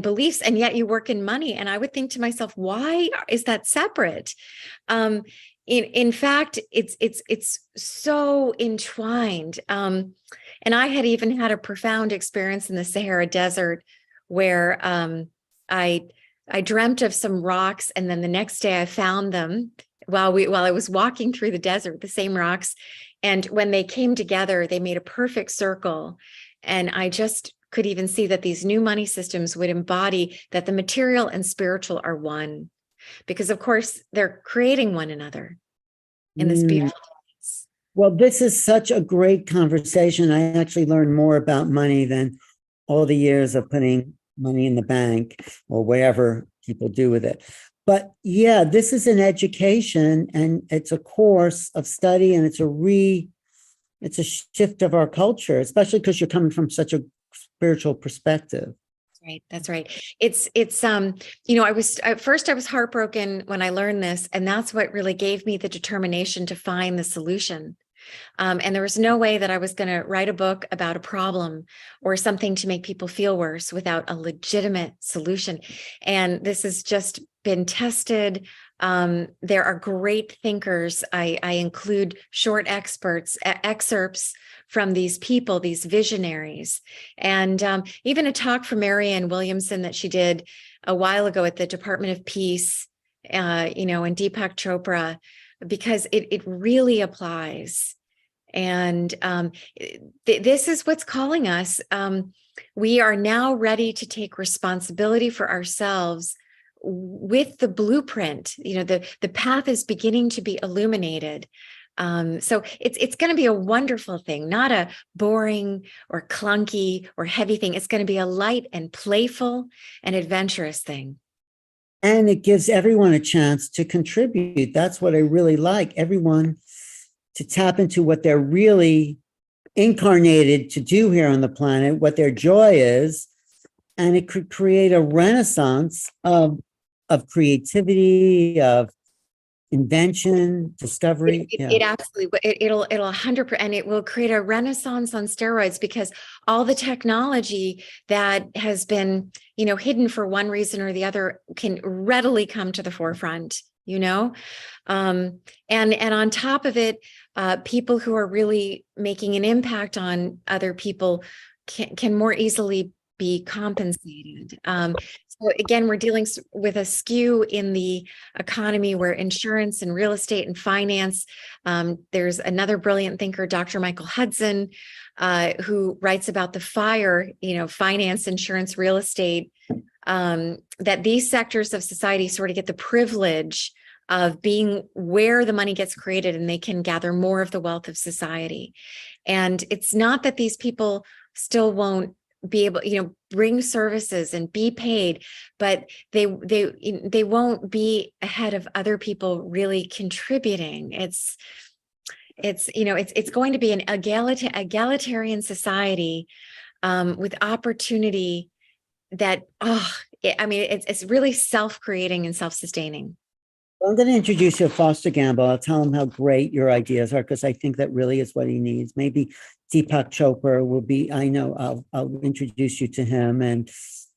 beliefs, and yet you work in money?" And I would think to myself, why is that separate? In fact, it's so entwined. And I had even had a profound experience in the Sahara Desert, where I dreamt of some rocks, and then the next day I found them while I was walking through the desert, the same rocks. And when they came together, they made a perfect circle. And I just could even see that these new money systems would embody that the material and spiritual are one, because of course they're creating one another in this beautiful dance. Well, this is such a great conversation. I actually learned more about money than all the years of putting money in the bank or whatever people do with it. But yeah, this is an education and it's a course of study and it's a shift of our culture, especially because you're coming from such a spiritual perspective. Right. That's right. I was at first I was heartbroken when I learned this, and that's what really gave me the determination to find the solution. And there was no way that I was going to write a book about a problem or something to make people feel worse without a legitimate solution. And this has just been tested. There are great thinkers. I include short excerpts from these people, these visionaries, and even a talk from Marianne Williamson that she did a while ago at the Department of Peace, and Deepak Chopra, because it really applies. And this is what's calling us. We are now ready to take responsibility for ourselves with the blueprint. The path is beginning to be illuminated. So it's going to be a wonderful thing, not a boring or clunky or heavy thing. It's going to be a light and playful and adventurous thing. And it gives everyone a chance to contribute. That's what I really like. Everyone to tap into what they're really incarnated to do here on the planet, what their joy is. And it could create a renaissance of creativity, of invention, discovery. It absolutely, it'll 100%, and it will create a renaissance on steroids, because all the technology that has been, hidden for one reason or the other can readily come to the forefront, and on top of it, people who are really making an impact on other people can more easily be compensated. So again, we're dealing with a skew in the economy where insurance and real estate and finance. There's another brilliant thinker, Dr. Michael Hudson, who writes about the fire, finance, insurance, real estate, that these sectors of society sort of get the privilege of being where the money gets created, and they can gather more of the wealth of society. And it's not that these people still won't be able, bring services and be paid, but they won't be ahead of other people really contributing. It's going to be an egalitarian society with opportunity that, it's really self-creating and self-sustaining. I'm going to introduce you to Foster Gamble. I'll tell him how great your ideas are, because I think that really is what he needs. Maybe Deepak Chopra will be, I'll introduce you to him, and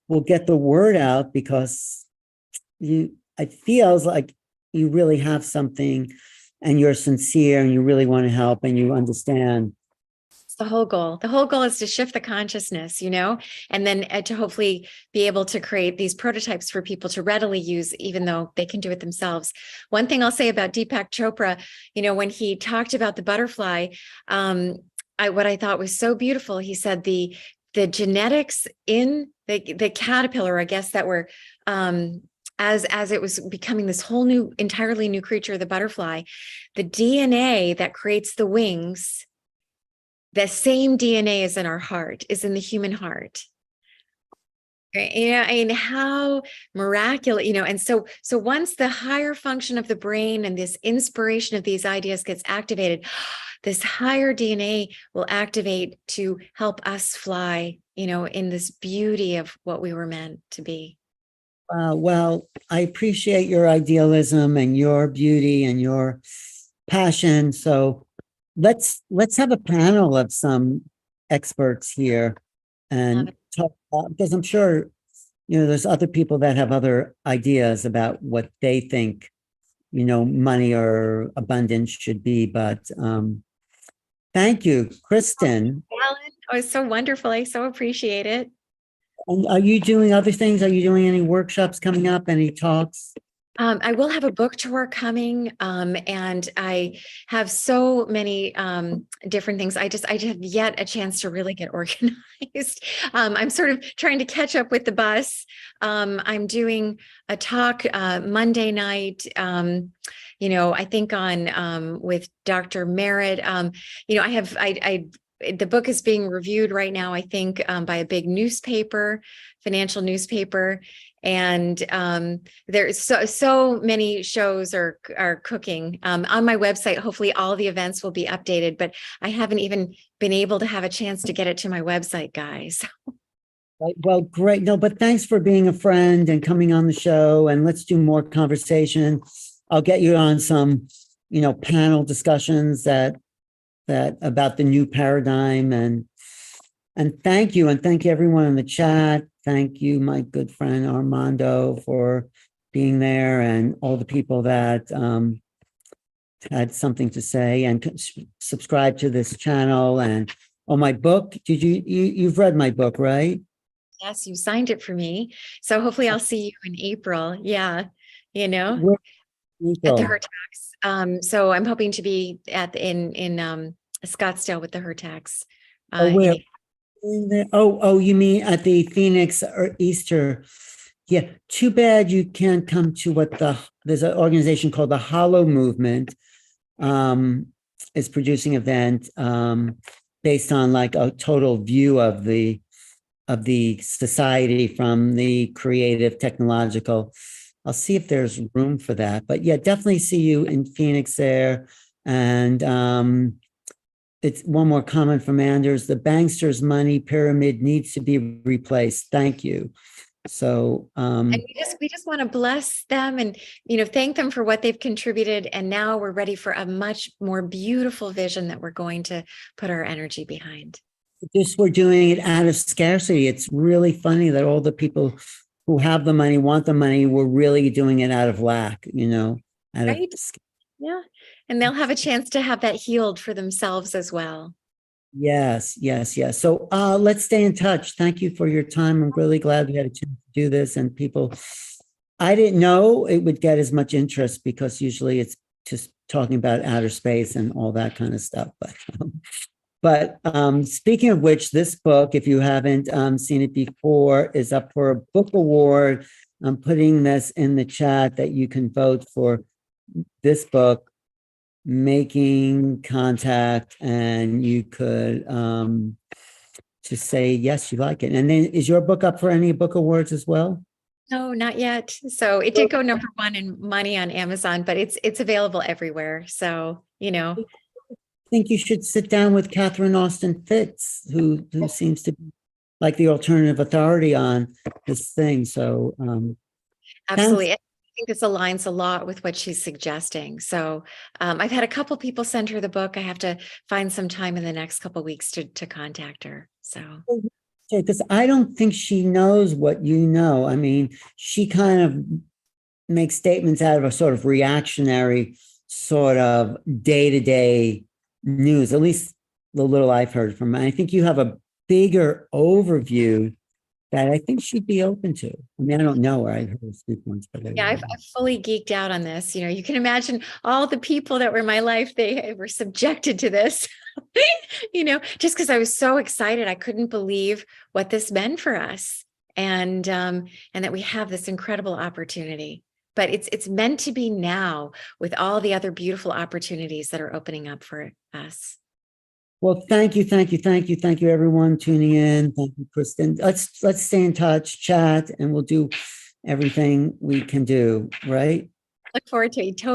we'll get the word out, because it feels like you really have something and you're sincere and you really want to help and you understand. The whole goal. The whole goal is to shift the consciousness, and then to hopefully be able to create these prototypes for people to readily use, even though they can do it themselves. One thing I'll say about Deepak Chopra, when he talked about the butterfly, what I thought was so beautiful, he said the genetics in the caterpillar, I guess, that were as it was becoming this whole new, entirely new creature, the butterfly, the DNA that creates the wings. The same DNA is in our heart, is in the human heart. And how miraculous, and so once the higher function of the brain and this inspiration of these ideas gets activated, this higher DNA will activate to help us fly, in this beauty of what we were meant to be. Well, I appreciate your idealism and your beauty and your passion. So let's have a panel of some experts here and talk, because I'm sure there's other people that have other ideas about what they think money or abundance should be. But thank you, Kristen. Alan, it was so wonderful. I so appreciate it. And are you doing other things? Are you doing any workshops coming up? Any talks? I will have a book tour coming, and I have so many different things. I have yet a chance to really get organized. I'm sort of trying to catch up with the bus. I'm doing a talk Monday night. I think on with Dr. Merritt. The book is being reviewed right now, I think, by a big newspaper, financial newspaper. And there's so many shows are cooking on my website. Hopefully all the events will be updated, but I haven't even been able to have a chance to get it to my website, guys. Right. Well, great. No, but thanks for being a friend and coming on the show, and let's do more conversation. I'll get you on some, panel discussions that about the new paradigm, and thank you. And thank you everyone in the chat. Thank you, my good friend Armando, for being there, and all the people that had something to say, and subscribe to this channel. And my book, you've read my book, right? Yes, you signed it for me. So hopefully I'll see you in April. Yeah. At the Hurtaks. So I'm hoping to be in Scottsdale with the Hurtaks. Where? You mean at the Phoenix or Easter? Yeah. Too bad you can't come to there's an organization called the Hollow Movement. Is producing an event based on like a total view of the society from the creative, technological. I'll see if there's room for that. But yeah, definitely see you in Phoenix there. And it's one more comment from Anders. The banksters' money pyramid needs to be replaced. Thank you. So and we just want to bless them and thank them for what they've contributed. And now we're ready for a much more beautiful vision that we're going to put our energy behind. Just we're doing it out of scarcity. It's really funny that all the people who have the money, want the money, we're really doing it out of lack, Right? Yeah. And they'll have a chance to have that healed for themselves as well. Yes. So let's stay in touch. Thank you for your time. I'm really glad we had a chance to do this. And people, I didn't know it would get as much interest, because usually it's just talking about outer space and all that kind of stuff. But speaking of which, this book, if you haven't seen it before, is up for a book award. I'm putting this in the chat that you can vote for this book, Making Contact, and you could just say, yes, you like it. And then is your book up for any book awards as well? No, not yet. So it did go #1 in money on Amazon, but it's available everywhere. So, I think you should sit down with Catherine Austin Fitz, who seems to be like the alternative authority on this thing. So absolutely. I think this aligns a lot with what she's suggesting. So I've had a couple people send her the book. I have to find some time in the next couple of weeks to contact her. So because I don't think she knows what you know. I mean, she kind of makes statements out of a sort of reactionary sort of day-to-day news, at least the little I've heard from her. I think you have a bigger overview that I think she'd be open to. I mean, I don't know her. I've heard her speak once, but yeah, I've fully geeked out on this. You can imagine all the people that were in my life, they were subjected to this, just because I was so excited. I couldn't believe what this meant for us, and that we have this incredible opportunity. But it's meant to be now, with all the other beautiful opportunities that are opening up for us. Well, thank you, everyone tuning in. Thank you, Kristen. Let's stay in touch, chat, and we'll do everything we can do. Right? Look forward to it.